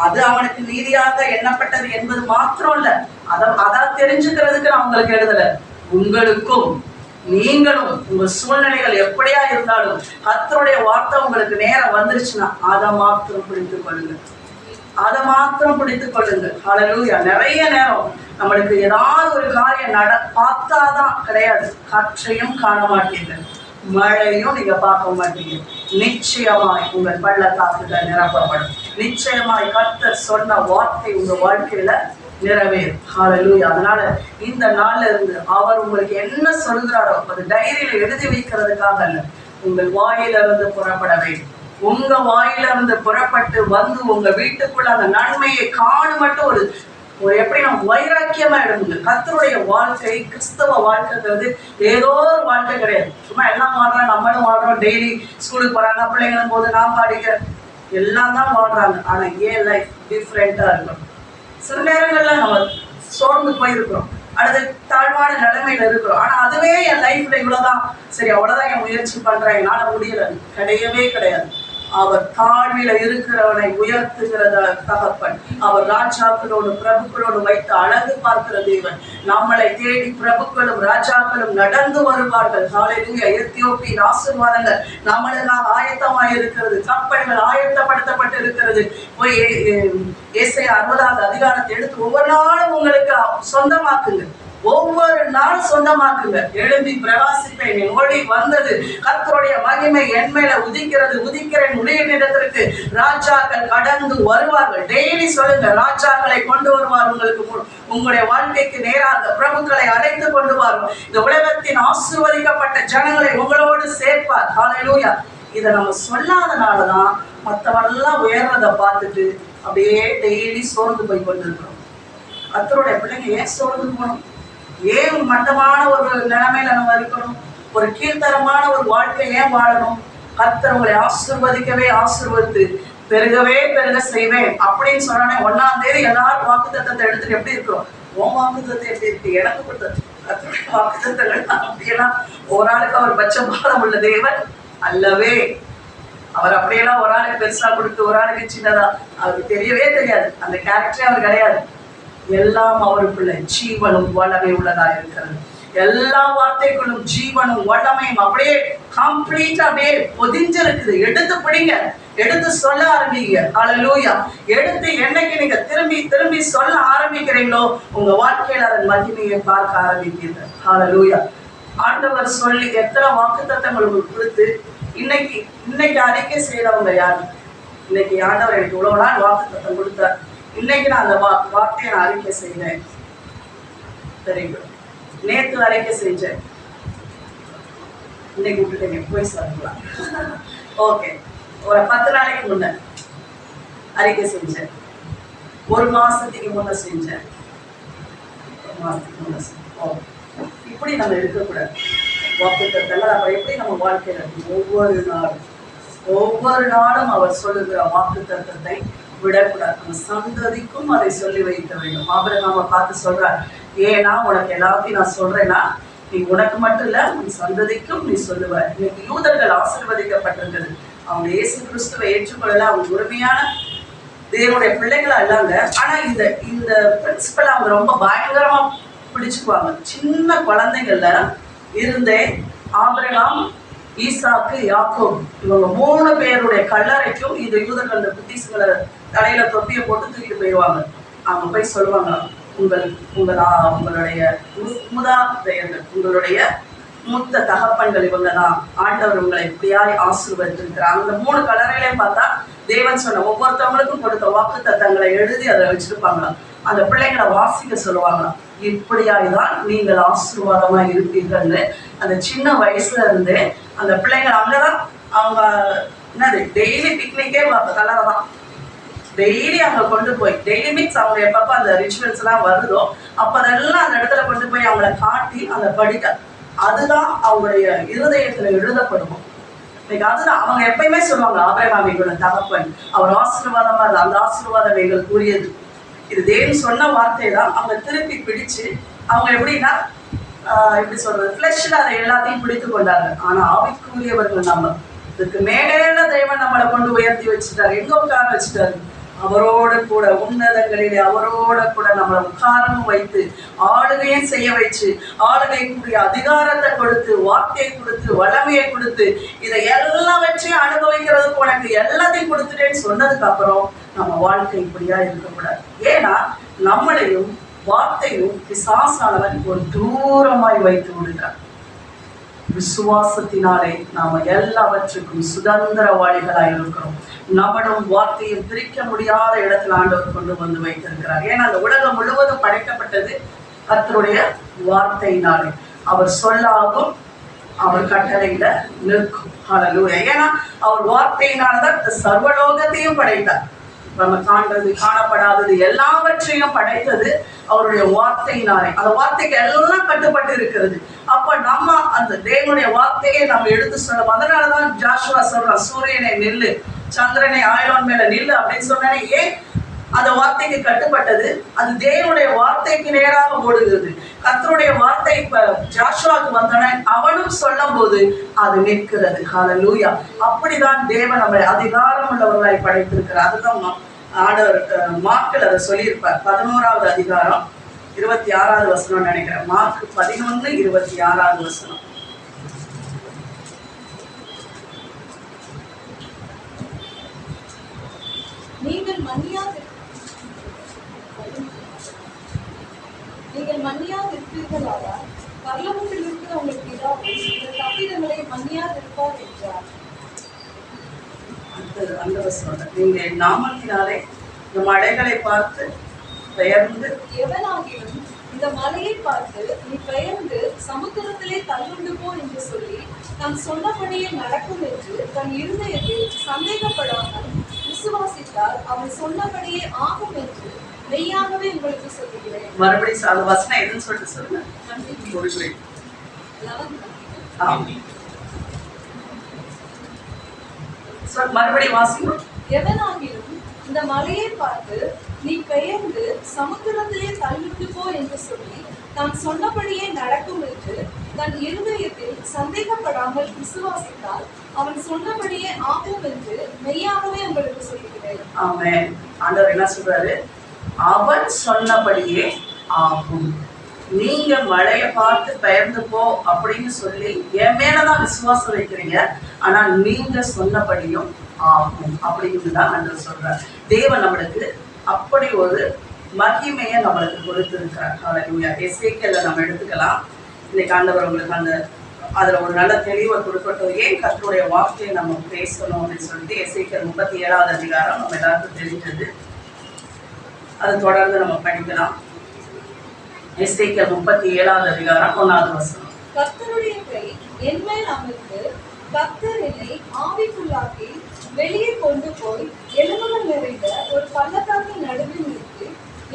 அது அவனுக்கு நீதியாக எண்ணப்பட்டது என்பது மாத்திரம் இல்ல, அதான் தெரிஞ்சுக்கிறதுக்கு நான் உங்களுக்கு எழுதல, உங்களுக்கும் நீங்களும் உங்க சூழ்நிலைகள் எப்படியா இருந்தாலும் கர்த்தருடைய வார்த்தை உங்களுக்கு நேரம் வந்துருச்சுன்னா அதை மாத்திரம் பிடித்துக் கொள்ளுங்க, அதை மாத்திரம் பிடித்துக் கொள்ளுங்க. ஹல்லேலூயா. நிறைய நேரம் நம்மளுக்கு ஏதாவது ஒரு காரியம் பார்த்தாதான் கிடையாது. காற்றையும் காண மாட்டீர்கள், மழையும் நீங்க பார்க்க மாட்டீங்க. நிச்சயமாய் உங்கள் பள்ளத்தாக்குகள் நிரப்பப்படும். நிச்சயமாய் கர்த்தர் சொன்ன வார்த்தை உங்க வாழ்க்கையில நிறைவேறும். ஹல்லேலூயா. அதனால இந்த நாள்ல இருந்து அவர் உங்களுக்கு என்ன சொல்கிறாரோ அது டைரியில எழுதி வைக்கிறதுக்காக அல்ல, உங்கள் வாயிலிருந்து புறப்பட வேண்டும். உங்க வாயிலிருந்து புறப்பட்டு வந்து உங்க வீட்டுக்குள்ள அந்த நன்மையை காணும் மட்டும் ஒரு எப்படி நம்ம வைராக்கியமா எடுங்க. கர்த்தருடைய வாழ்க்கை, கிறிஸ்தவ வாழ்க்கைங்கிறது ஏதோ ஒரு வாழ்க்கை கிடையாது. சும்மா எல்லாம் வாழ்றோம், நம்மளும் வாழ்றோம். டெய்லி ஸ்கூலுக்கு போறாங்க பிள்ளைங்களும் போது நான் படிக்கிறேன், எல்லாம் தான் வாழ்றாங்க. ஆனா ஏன் லைஃப் டிஃப்ரெண்டா இருக்கும். சில நேரங்கள்ல நம்ம சோர்ந்து போயிருக்கிறோம், அடுத்து தாழ்வான நிலைமையில இருக்கிறோம். ஆனா அதுவே என் லைஃப்ல இவ்வளவுதான், சரி அவ்வளவுதான் என் முயற்சி பண்றேன், என்னால முடியல, கிடையவே கிடையாது. அவர் தாழ்வில இருக்கிறவனை உயர்த்துகிற தகப்பன். அவர் ராஜாக்களோடு பிரபுக்களோடு வைத்து அழகு பார்க்கிற தேவன். நம்மளை தேடி பிரபுக்களும் ராஜாக்களும் நடந்து வருவார்கள். ஹல்லேலூயா. எத்தியோப்பியின் ஆசீர்வாதங்கள் நம்மளுக்காக ஆயத்தமாய் இருக்கிறது. கப்பல்கள் ஆயத்தப்படுத்தப்பட்டு இருக்கிறது. போய் ஏசாயா 60வது அதிகாரத்தை எடுத்து ஒவ்வொரு நாளும் உங்களுக்கு சொந்தமாக்குங்க. ஒவ்வொரு நாள் சொந்தமாக்குங்க. எழும்பி பிரகாசிப்பேன், என் ஒளி வந்தது, கர்த்தருடைய மகிமை என் மேல உதிக்கிறது, உதிக்கிறேன் உடைய இடத்திற்கு ராஜாக்கள் கடந்து வருவார்கள். டெய்லி சொல்லுங்க, ராஜாக்களை கொண்டு வருவார் உங்களுக்கு. உங்களுடைய வாழ்க்கைக்கு நேராக பிரபுக்களை அழைத்து கொண்டு வருவார். இந்த உலகத்தின் ஆசீர்வதிக்கப்பட்ட ஜனங்களை உங்களோடு சேர்ப்பார். ஹல்லேலூயா. இதை நம்ம சொல்லாதனாலதான் மற்றவெல்லாம் உயர்றதை பார்த்துட்டு அப்படியே டெய்லி சோர்ந்து போய் கொண்டிருக்கிறோம். கர்த்தருடைய பிள்ளைங்க ஏன் சோர்ந்து போகணும்? ஏன் மட்டமான ஒரு நிலைமையில நம்ம இருக்கணும்? ஒரு கீழ்த்தரமான ஒரு வாழ்க்கை ஏன் வாழணும்? கர்த்தர் உங்களை ஆசீர்வதிக்கவே ஆசீர்வதித்து பெருகவே பெருக செய்வேன் அப்படின்னு சொன்னானே 1ஆம் தேதி எல்லாரும் வாக்குத்தத்தத்தை எடுத்துட்டு எப்படி இருக்கிறோம்? உன் வாக்குத்தத்தை எப்படி இருக்கு? எனக்கு கொடுத்த கர்த்தருடைய வாக்குத்தத்தங்கள் அப்படியெல்லாம் ஒரு ஆளுக்கு அவர் பட்சபாதம் உள்ள தேவன் அல்லவே. அவர் அப்படியெல்லாம் ஒரு ஆளுக்கு பெருசா கொடுத்து ஒரு ஆளுக்கு சின்னதா அவருக்கு தெரியவே தெரியாது. அந்த கேரக்டரே அவர் கிடையாது. எல்லாம் அவருக்குள்ள ஜீவனும் வல்லமை உள்ளதா இருக்கிறது. எல்லா வார்த்தைகளும் ஜீவனும் வல்லமையும் அப்படியே கம்ப்ளீட்டா அப்படியே பொதிஞ்சிருக்குது. எடுத்து பிடிங்க, எடுத்து சொல்ல ஆரம்பிங்க. ஹல்லேலூயா. எடுத்து என்னைக்கு நீங்க திரும்பி திரும்பி சொல்ல ஆரம்பிக்கிறீங்களோ உங்க வாழ்க்கையில அதன் மகிமையை பார்க்க ஆரம்பிப்பீங்க. ஹல்லேலூயா. ஆண்டவர் சொல்லி எத்தனை வாக்குத்தத்தங்கள் உங்களுக்கு கொடுத்து இன்னைக்கு அறிக்கை செய்யறவங்க யாரு? இன்னைக்கு ஆண்டவர் எனக்கு இவ்வளவு நாள் வாக்குத்தத்தம் கொடுத்தார், இன்னைக்கு நான் அந்த வார்த்தையை நான் அறிக்கை செய்தேன். Very good. நேற்று அறிக்கை செஞ்சேன், இன்னைக்கு விட்டுட்டேங்க, போய் சொல்லலாம். ஓகே. ஒரு 10 நாளைக்கு முன்ன அறிக்கை செஞ்சேன், ஒரு மாசத்துக்கு முன்ன செஞ்சேன், இப்படி நம்ம இருக்கக்கூடாது. வாக்குத்தத்தங்கள் அப்புறம் எப்படி நம்ம வாழ்க்கையில ஒவ்வொரு நாளும் அவர் சொல்லுகிற வாக்குத்தத்தத்தை விடக்கூடாது. நம்ம சந்ததிக்கும் அதை சொல்லி வைக்க வேண்டும். ஆபிரகாமை பார்த்து சொல்றார், ஏன்னா உனக்கு எல்லாத்தையும் நான் சொல்றேன்னா நீ உனக்கு மட்டும் இல்ல உன் சந்ததிக்கும் நீ சொல்லுவ. இன்னைக்கு யூதர்கள் ஆசீர்வதிக்கப்பட்டிருக்கிறது. அவங்க இயேசு கிறிஸ்துவை ஏற்றுக்கொள்ளல, அவங்க உரிமையான தேவனுடைய பிள்ளைகளா இல்லாங்க. ஆனா இந்த பிரின்சிபல் அவங்க ரொம்ப பயங்கரமா பிடிச்சுக்குவாங்க. சின்ன குழந்தைகள்ல இருந்தே ஆபிரகாம், ஈசாக்கு, யாக்கோபு இவங்க 3 பேருடைய கல்லறைக்கும் இந்த யூதர்கள் புத்திசுகளை தலையில தொப்பியை போட்டு தூக்கிட்டு போயிடுவாங்க. அவங்க போய் சொல்லுவாங்க, உங்களுடைய மூதாதையர்கள், உங்களுடைய மூத்த தகப்பன்கள் இவங்க தான், ஆண்டவர் உங்களை இப்படியாய் ஆசீர்வதித்திருக்கிறாங்க. அந்த 3 கல்லறையிலையும் பார்த்தா தேவன் சொன்ன ஒவ்வொருத்தவங்களுக்கும் கொடுத்த வாக்குத்தத்தங்களை எழுதி அதை வச்சிருப்பாங்களாம். அந்த பிள்ளைங்களை வாசிக்க சொல்லுவாங்களாம். இப்படியாய்தான் நீங்கள் ஆசீர்வாதமா இருப்பீர்கள்னு அந்த சின்ன வயசுல இருந்தே அந்த பிள்ளைங்க அங்கதான் அவங்க என்னது டெய்லி பிக்னிக்கே கலரை தான் டெய்லி அங்க கொண்டு போய், டெய்லி மீன்ஸ் அவங்க எப்பப்ப அந்த ரிச்சுவல்ஸ் எல்லாம் வருதோ அப்ப அதெல்லாம் அந்த இடத்துல கொண்டு போய் அவங்கள காட்டி அந்த படிக்க, அதுதான் அவங்களுடைய இருதயத்துல எழுதப்படுவோம். அதுதான் அவங்க எப்பயுமே சொல்லுவாங்க, ஆபிரகாம் எங்களோட தகப்பன், அவர் ஆசீர்வாதமா அது அந்த ஆசீர்வாதம் எங்களுக்கு கூறியது. இது தேவன் சொன்ன வார்த்தை தான். அவங்க திருப்பி பிடிச்சு அவங்க எப்படின்னா எப்படி சொல்றது, ஃபிளஷ்ல அதை எல்லாத்தையும் பிடித்து கொண்டாங்க. ஆனா ஆவிக்குரியவர்கள் நம்ம இதுக்கு மேல தேவன் நம்மளை கொண்டு உயர்த்தி வச்சுட்டாரு. எங்க உட்கார வச்சுட்டாரு? அவரோட கூட உன்னதங்களிலே அவரோட கூட நம்மளை உட்காரமும் வைத்து ஆளுகையும் செய்ய வச்சு, ஆளுகைக்குரிய அதிகாரத்தை கொடுத்து, வார்த்தையை கொடுத்து, வல்லமையை கொடுத்து, இதை எல்லாவற்றையும் அனுபவிக்கிறதுக்கு உனக்கு எல்லாத்தையும் கொடுத்துட்டேன்னு சொன்னதுக்கு அப்புறம் நம்ம வாழ்க்கை இப்படியா இருக்கக்கூடாது. ஏன்னா நம்மளையும் வார்த்தையும் பிசாசானவன் ஒரு தூரமாய் வைத்து விடுகிறார். விசுவாசத்தினாலே நாம எல்லாவற்றுக்கும் சுதந்திரவாளிகளாய் இருக்கிறோம். நம்மளும் வார்த்தையும் பிரிக்க முடியாத இடத்துல ஆண்டவர் கொண்டு வந்து வைத்திருக்கிறார். ஏன்னா அந்த உலகம் முழுவதும் படைக்கப்பட்டது கர்த்தருடைய வார்த்தையினாலே. அவர் சொல்லாகும், அவர் கட்டளையில நிற்கும். ஹல்லேலூயா. ஏன்னா அவர் வார்த்தையினால்தான் இந்த சர்வலோகத்தையும் படைத்தார். நம்ம காண்றது காணப்படாதது எல்லாவற்றையும் படைத்தது அவருடைய வார்த்தையினாலே. அந்த வார்த்தைக்கு எல்லாம் கட்டுப்பட்டு இருக்கிறது. அப்ப நம்ம அந்த தேவனுடைய வார்த்தையை நம்ம எடுத்து சொல்லணும். அதனாலதான் ஜாஷுவா சொல்றான், சூரியனை நில்லு, சந்திரனை ஆயிரம் மேல நில்லு அப்படின்னு சொன்னானே. ஏன்? அந்த வார்த்தைக்கு கட்டுப்பட்டது. அது தேவனுடைய வார்த்தைக்கு நேராக ஓடுகிறது. கர்த்தருடைய வார்த்தை இப்ப ஜாஷுவாக்கு வந்தன, அவனும் சொல்லும் போது அது நிற்கிறது. ஹல்லேலூயா. அப்படிதான் தேவன் நம்மை அதிகாரம் உள்ளவர்களாய் படைத்திருக்கிறார். அதுதான் ஆண்டவர் மார்க்கில் அதை சொல்லியிருப்பார். 11வது அதிகாரம் 26வது வசனம் நினைக்கிறேன். மார்க் 11:26 வசனம். நீங்கள் மன்னியாதிருப்பீர்களானால் பரலோகத்தில் இருக்கிற உங்கள் பிதாவும் உங்கள் தப்பிதங்களை மன்னியாதிருப்பார் என்றார். அந்த வசனம், நீங்கள் நாமத்தினாலே இந்த மலைகளை பார்த்து பெயர்ந்து, எவனாகிலும் இந்த மலையை பார்த்து நீ பெயர்ந்து சமுத்திரத்திலே தள்ளுண்டு போ என்று சொல்லி நான் சொன்னபடியே நடக்கும் என்று தன் இருதயத்தில் சந்தேகப்படாமல் விசுவாசித்தால் அவன் சொன்னபடியே ஆகும் என்று மெய்யாகவே உங்களுக்கு சொல்லுகிறேன். மறுபடியும் அந்த வசனம் எதுன்னு சொல்லிட்டு சொல்லுங்க. மறுபடியும் வாசிங்க. எவனாகிலும் இந்த மலையை பார்த்து நீ பெயர்ந்து சமுத்திரத்திலே தள்ளிட்டு போ என்று சொல்லி நான் சொன்னபடியே நடக்கும் என்று தன் இருதயத்தில் சந்தேகப்படாமல் விசுவாசித்தால் அவன் சொன்னபடியே ஆகும் என்று மெய்யாகவே உங்களுக்கு சொல்லுகிறேன். ஆமென். ஆண்டவர் என்ன சொல்றாரு? அவன் சொன்னபடியே ஆகும். நீங்க மழையை பார்த்து பெயர்ந்து போ அப்படின்னு சொல்லி என் மேலதான் விசுவாசம் வைக்கிறீங்க, ஆனா நீங்க சொன்னபடியும் ஆகும் அப்படின்னு தான் ஆண்டவர் சொல்றார். தேவன் நம்மளுக்கு அப்படி ஒரு மகிமையை நம்மளுக்கு கொடுத்திருக்கிறார். ஹல்லேலூயா. எசேக்கியேல நம்ம எடுத்துக்கலாம். இன்னைக்கு ஆண்டவர் உங்களுக்கு அந்த அதுல ஒரு நல்ல தெளிவை கொடுக்கட்டும். ஏன் கர்த்தருடைய வார்த்தையை நம்ம பேசணும் அப்படின்னு சொல்லிட்டு எசேக்கியேல் 37வது அதிகாரம் நம்ம எல்லாருக்கும் தெரிஞ்சது. அது தொடர்ந்து நம்ம படிக்கலாம். எசேக்கியேல் 37வது அதிகாரம் 1வது வசனம். கர்த்தருடைய கை என் மேல் அமர்ந்து கர்த்தர் என்னை ஆவிக்குள்ளாக்கி வெளியே கொண்டு போய் எலும்புகள் நிறைந்த ஒரு பள்ளத்தாக்கின் நடுவில் நிறுத்தி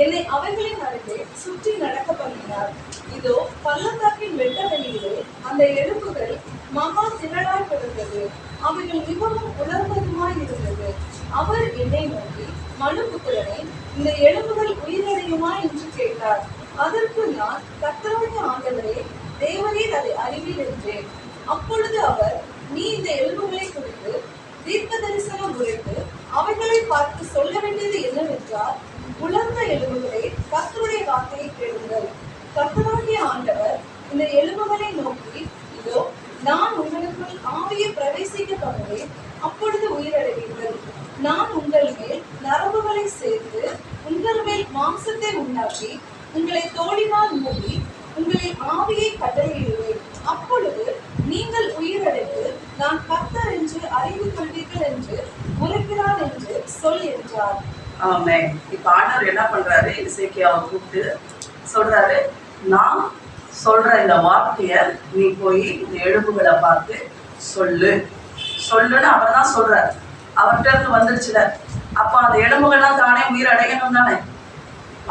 என்னை அவைகளின் அருகே சுற்றி நடக்க பண்ணினார். இதோ பள்ளத்தாக்கின் வெட்ட வெளியிலே அந்த எலும்புகள் மகா திரளாய் கிடந்தது. அவைகள் மிகவும் உலர்ந்ததுமாய் இருந்தது. அவர் என்னை நோக்கி, மனுபுத்திரனே, இந்த எலும்புகள் உயிரடையுமா என்று கேட்டார். அதற்கு நான், கர்த்தருடைய ஆண்டவரே, தேவரீர் அதை அறிவீர் என்றேன். அப்பொழுது அவர், நீ இந்த எலும்புகளை குறித்து தீர்க்க தரிசனம் உரைத்து அவைகளை பார்த்து சொல்ல வேண்டியது என்னவென்றால், உலர்ந்த எலும்புகளே, கர்த்தருடைய வார்த்தையை கேளுங்கள். கர்த்தராகிய ஆண்டவர் இந்த எலும்புகளை நோக்கி, இதோ நான் உங்களுக்குள் ஆவியை பிரவேசிக்க பண்ணுவேன், அப்பொழுது உயிரடைவீர்கள். நான் உங்கள் மேல் நரம்புகளை சேர்த்து உங்கள் மேல் மாம்சத்தை உண்டாக்கி உங்களை தோளினால் மூடி உங்களின் ஆவியை கட்டளையிடுவேன். அப்பொழுது நீங்கள் உயிரடைந்து நான் கர்த்தர் என்று அறிந்து கொள்வீர்கள் என்று உரைக்கிறார் என்று சொல் என்றார். ஆமென். இப்ப ஆண்டவர் என்ன பண்றாரு? எசேக்கியாவை கூப்பிட்டு சொல்றாரு, நான் சொல்ற இந்த வார்த்தைய நீ போய் இந்த எலும்புகளை பார்த்து சொல்லுன்னு அவர் தான் சொல்றாரு. அவர்கிட்ட இருந்து வந்துருச்சுல. அப்ப அந்த எலும்புகள்லாம் தானே உயிர் அடையணும் தானே.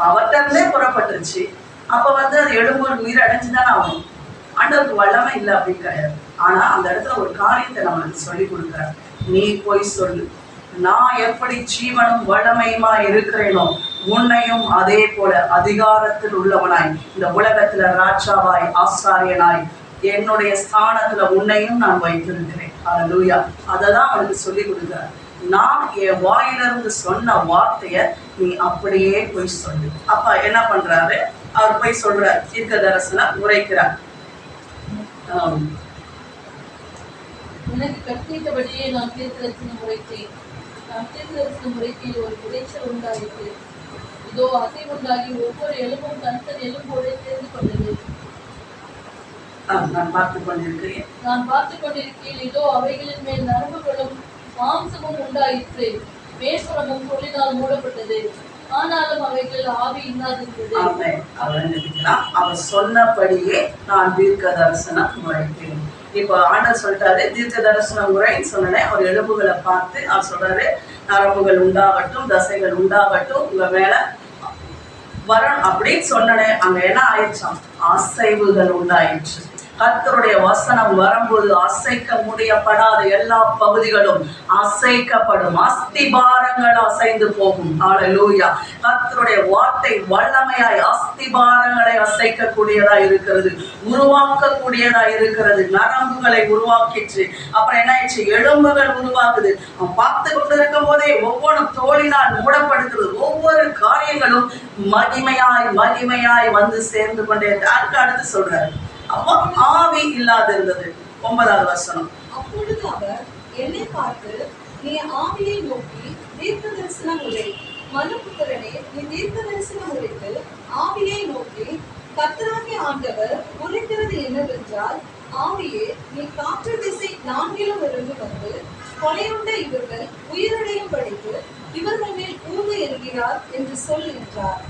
அவர்கிட்ட இருந்தே புறப்பட்டுருச்சு. அப்ப வந்து அது எலும்புகள் உயிர் அடைஞ்சுதானே ஆகும். ஆண்டவருக்கு வல்லமை இல்லை அப்படின்னு கிடையாது. ஆனா அந்த இடத்துல ஒரு காரியத்தை நம்மளுக்கு சொல்லி கொடுக்குறார். நீ போய் சொல்லு, நான் எப்படி ஜீவனும் வல்லமையுமா இருக்கிறேனோ உன்னையும் அதே போல அதிகாரத்தில் உள்ளவனாய், இந்த உலகத்துல ராஜாவாய் ஆசாரியனாய், என்னுடைய ஸ்தானத்துல உன்னையும் நான் வைத்திருக்கிறேன். ஹல்லேலூயா. அததான் அவனுக்கு சொல்லி கொடுக்குறார். நான் என் வாயிலிருந்து சொன்ன வார்த்தைய நீ அப்படியே போய் சொல்லு. அப்ப என்ன பண்றாரு? அவர் போய் சொல்றார், தீர்க்க தரிசனம் உரைக்கிறார். எனக்கு கற்பித்தபடியே நான் தீர்க்க தரிசனம் உரைத்தேன். நான் தீர்க்க தரிசனம் உரைக்கையில் ஒரு விளைச்சல் உண்டாயிற்று. இதோ அசைவுண்டாகி ஒவ்வொரு எலும்பும் தன் எலும்போடு சேர்ந்து கொண்டது. நான் பார்த்துக் கொண்டிருக்கிறேன். நான் பார்த்துக் கொண்டிருக்கையில் இதோ அவைகளின் மேல் நரம்புகளும் மாம்சமும் உண்டாயிற்று. மேற்புறமும் பொருளினால் மூடப்பட்டது. ஆனாலும் அவைகள் ஆவி இல்லாதிருந்தது. அவர் சொன்னபடியே நான் தீர்க்க தரிசனம் உரைத்தேன். இப்போ ஆண்டவர் சொல்லிட்டாரு தீர்க்க தரிசனம் உரைன்னு சொன்னேன். அவர் எலும்புகளை பார்த்து அவர் சொல்றாரு நரம்புகள் உண்டாகட்டும், தசைகள் உண்டாகட்டும், உங்க மேல வரும் அப்படின்னு சொன்னேன். அங்க என்ன ஆயிடுச்சாம்? அசைவுகள் உண்டாயிடுச்சு. கர்த்தருடைய வசனம் வரும்போது அசைக்க முடியப்படாத எல்லா பகுதிகளும் அசைக்கப்படும். அஸ்திபாரங்கள் அசைந்து போகும். ஹல்லேலூயா. கர்த்தருடைய வார்த்தை வல்லமையாய் அஸ்திபாரங்களை அசைக்கக்கூடியதா இருக்கிறது, உருவாக்கக்கூடியதா இருக்கிறது. நரம்புகளை உருவாக்கிச்சு. அப்புறம் என்ன ஆயிடுச்சு? எலும்புகள் உருவாக்குது. பார்த்து கொண்டு இருக்கும் போதே ஒவ்வொன்றும் தோளினால் மூடப்படுகிறது. ஒவ்வொரு காரியங்களும் மகிமையாய் மகிமையாய் வந்து சேர்ந்து கொண்டே அதுக்கு அடுத்து சொல்றாரு அப்போ ஆவி இல்லாது இருந்தது. 9வது வசனம். அப்பொழுது அவர் என்னை பார்த்து, நீ ஆவியை நோக்கி தீர்க்க தரிசனம் உரை. மனுபுத்திரனே, நீ தீர்க்க தரிசனம் உரைத்து ஆவியை நோக்கி கர்த்தராகிய ஆண்டவர் உரைக்கிறது என்னவென்றால், ஆவியே, நீ காற்று திசை 4லும் இருந்து வந்து கொலையுண்ட இவர்கள் உயிரடையும் படித்து இவர்கள் மேல் ஊது என்கிறார் என்று சொல் என்றார்.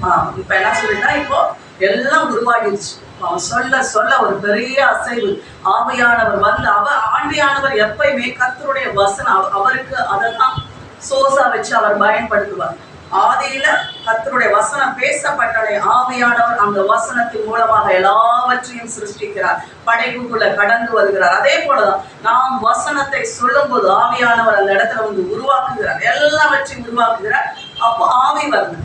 இப்ப என்ன சொல்லிட்டா, இப்போ எல்லாம் உருவாகிடுச்சு. அவன் சொல்ல சொல்ல ஒரு பெரிய அசைவு. ஆவியானவர் வந்து ஆண்டியானவர் எப்பயுமே கர்த்தருடைய வசனம் அவருக்கு அதெல்லாம் சோசா வச்சு அவர் பயன்படுத்துவார். ஆதியில கர்த்தருடைய வசனம் பேசப்பட்டதை ஆவியானவர் அந்த வசனத்தின் மூலமாக எல்லாவற்றையும் சிருஷ்டிக்கிறார், படைப்புக்குள்ள கடந்து வருகிறார். அதே போலதான் நாம் வசனத்தை சொல்லும் போது ஆவியானவர் அந்த இடத்துல வந்து உருவாக்குகிறார், எல்லாவற்றையும் உருவாக்குகிறார். அப்போ ஆவி வருது.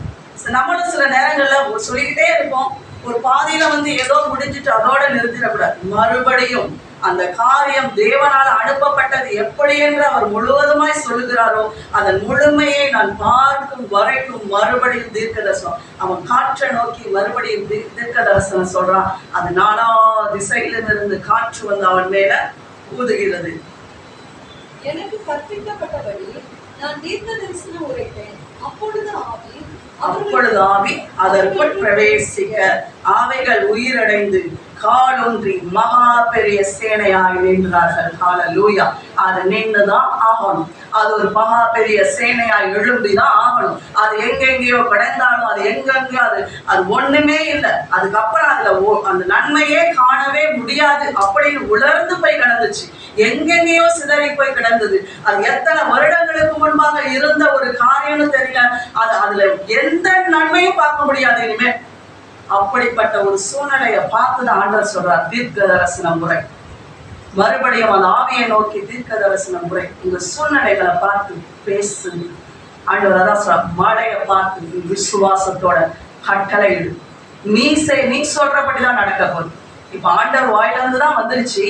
நம்மளும் சில நேரங்கள்ல சொல்லிக்கிட்டே இருப்போம், ஒரு பாதியில வந்து ஏதோ முடிஞ்சிட்டு அதோட நிறுத்திடக்கூடாது. மறுபடியும் அந்த காரியம் தேவனால் அனுப்பப்பட்டது எப்படி என்று அவர் முழுவதுமாய் சொல்லுகிறாரோ அதன் முழுமையை நான் பார்க்கும் வரைக்கும் மறுபடியும் தீர்க்க தரிசனம். அவன் காற்றை நோக்கி மறுபடியும் தீர்க்க தரிசனம் சொல்றான். அது 4 திசையிலிருந்து காற்று வந்து அவன் மேல ஊதுகிறது. எனக்கு கற்பிக்கப்பட்டபடி நான் தீர்க்க தரிசனம் உரைத்தேன். அப்பொழுது ஆவி அதற்குள் பிரவேசிக்க அவைகள் உயிரடைந்து காலொன்றி மகா பெரிய சேனையாய் நின்றார்கள். ஹல்லேலூயா. அது நின்றுதான் ஆகணும். அது ஒரு மகா பெரிய சேனையாய் எழும்பிதான் ஆகணும். அது எங்கெங்கேயோ கடந்தாலும் அது எங்கெங்கயோ அது ஒண்ணுமே இல்லை. அதுக்கப்புறம் அதுல அந்த நன்மையே காணவே முடியாது அப்படின்னு உலர்ந்து போய் கிடந்துச்சு. எங்கெங்கேயோ சிதறி போய் கிடந்தது. அது எத்தனை வருடங்களுக்கு முன்பாக இருந்த ஒரு காரியம்னு தெரியல. அதுல எந்த நன்மையும் பார்க்க முடியாது இனிமே. அப்படிப்பட்ட ஒரு சூழ்நிலையை பார்த்துதான் ஆண்டவர் சொல்றார் தீர்க்க தரிசனம் முறை. மறுபடியும் அந்த ஆவியை நோக்கி தீர்க்க தரிசனம் முறை. உங்க சூழ்நிலைகளை பார்த்து பேசு. ஆண்டவர் அதான் சொல்ற, மழையை பார்த்து விசுவாசத்தோட கட்டளையிடு. நீ சொல்றபடிதான் நடக்க போகுது. இப்ப ஆண்டவர் வாயிலிருந்து தான் வந்துருச்சு.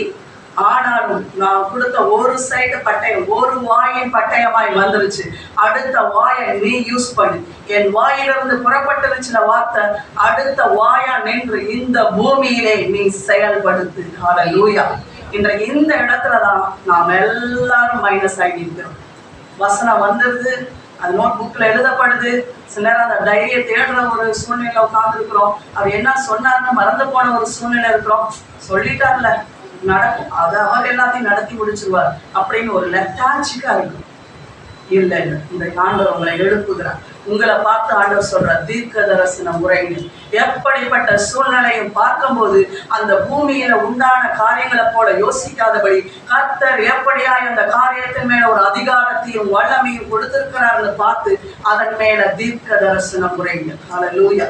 ஆனாலும் நான் கொடுத்த ஒரு சைடு பட்டயம், ஒரு வாயின் பட்டயமாய் வந்துருச்சு. அடுத்த வாயை நீ யூஸ் பண்ணு. என் வாயிலிருந்து புறப்பட்டுருச்சுல வார்த்தை, அடுத்த வாயா நின்று இந்த பூமியிலே நீ செயல்படுத்து. ஹல்லேலூயா. இன்றைக்கு இந்த இடத்துலதான் நாம் எல்லாரும் மைனஸ் ஆகி இருக்கிறோம். வசனம் வந்துருது, அது நோட் புக்ல எழுதப்படுது. சில நேரம் அந்த டைரியை தேடுற ஒரு சூழ்நிலை உட்கார்ந்து இருக்கிறோம். அவர் என்ன சொன்னார்னு மறந்து போன ஒரு சூழ்நிலை இருக்கிறோம். சொல்லிட்டார்ல நடக்கும், அதை அவர் எல்லாத்தையும் நடத்தி முடிச்சிருவார் அப்படின்னு ஒரு லெத்தாச்சிக்கா இருக்கும். இல்லை, இந்த ஆண்டவர் உங்களை எழுப்புகிறார். உங்களை பார்த்து ஆண்டவர் சொல்ற தீர்க்க தரிசன முறைங்க. எப்படிப்பட்ட சூழ்நிலையும் பார்க்கும்போது அந்த பூமியில உண்டான காரியங்களை போல யோசிக்காதபடி கர்த்தர் எப்படியா அந்த காரியத்தின் மேல ஒரு அதிகாரத்தையும் வல்லமையும் கொடுத்திருக்கிறார்னு பார்த்து அதன் மேல தீர்க்க தரிசன முறைங்க. ஹல்லேலூயா.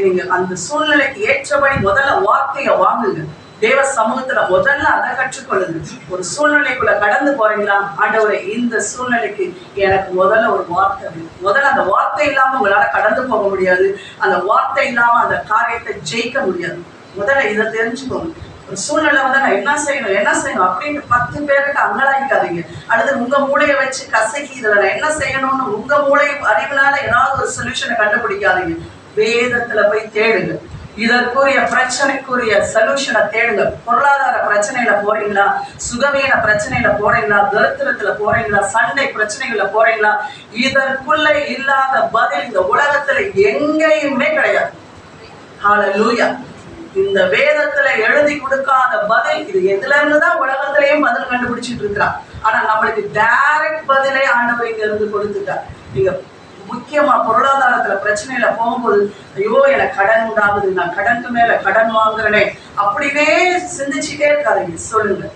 நீங்க அந்த சூழ்நிலைக்கு ஏற்றபடி முதல்ல வார்த்தையை வாங்குங்க. தேவ சமூகத்துல முதல்ல அதை கற்றுக்கொள்ளுங்க. ஒரு சூழ்நிலைக்குள்ள கடந்து போறீங்களா, ஆண்டவரே இந்த சூழ்நிலைக்கு எனக்கு முதல்ல ஒரு வார்த்தை. முதல்ல அந்த வார்த்தை இல்லாம உங்களால கடந்து போக முடியாது. அந்த வார்த்தை இல்லாம அந்த காரியத்தை ஜெயிக்க முடியாது. முதல்ல இதை தெரிஞ்சுக்கோங்க. ஒரு சூழ்நிலை வந்து நான் என்ன செய்யணும் அப்படின்னு 10 பேருக்கு அங்கலாய்க்காதீங்க. அல்லது உங்க மூளையை வச்சு கசக்கி இதுல நான் என்ன செய்யணும்னு உங்க மூளை அறிவுனால ஏதாவது ஒரு சொல்யூஷனை கண்டுபிடிக்காதீங்க. வேதத்துல போய் தேடுங்க. இதற்குரிய பிரச்சனைக்குரிய சொல்யூஷனை தேடுங்க. பொருளாதார பிரச்சனையில போறீங்களா, சுகவீன பிரச்சனையில போறீங்களா, தரித்திரத்துல போறீங்களா, சண்டை பிரச்சனைகள்ல போறீங்களா, இதற்குள்ள இல்லாத பதில் இந்த உலகத்துல எங்கேயுமே கிடையாது. ஹல்லேலூயா. இந்த வேதத்துல எழுதி கொடுக்காத பதில் இது எதுல இருந்துதான் உலகத்திலேயும் பதில் கண்டுபிடிச்சிட்டு இருக்கிறான். ஆனா நம்மளுக்கு டைரக்ட் பதிலே ஆண்டவர் இங்க இருந்து கொடுத்துட்டார். நீங்க முக்கியமா பொருளாதாரத்துல பிரச்சனையில போகும்போது, ஐயோ எனக்கு கடன் உண்டாகுது, நான் கடனுக்கு மேல கடன் வாங்குறேனே அப்படின்னே சிந்திச்சுட்டே இருக்காதீங்க. சொல்லுங்க,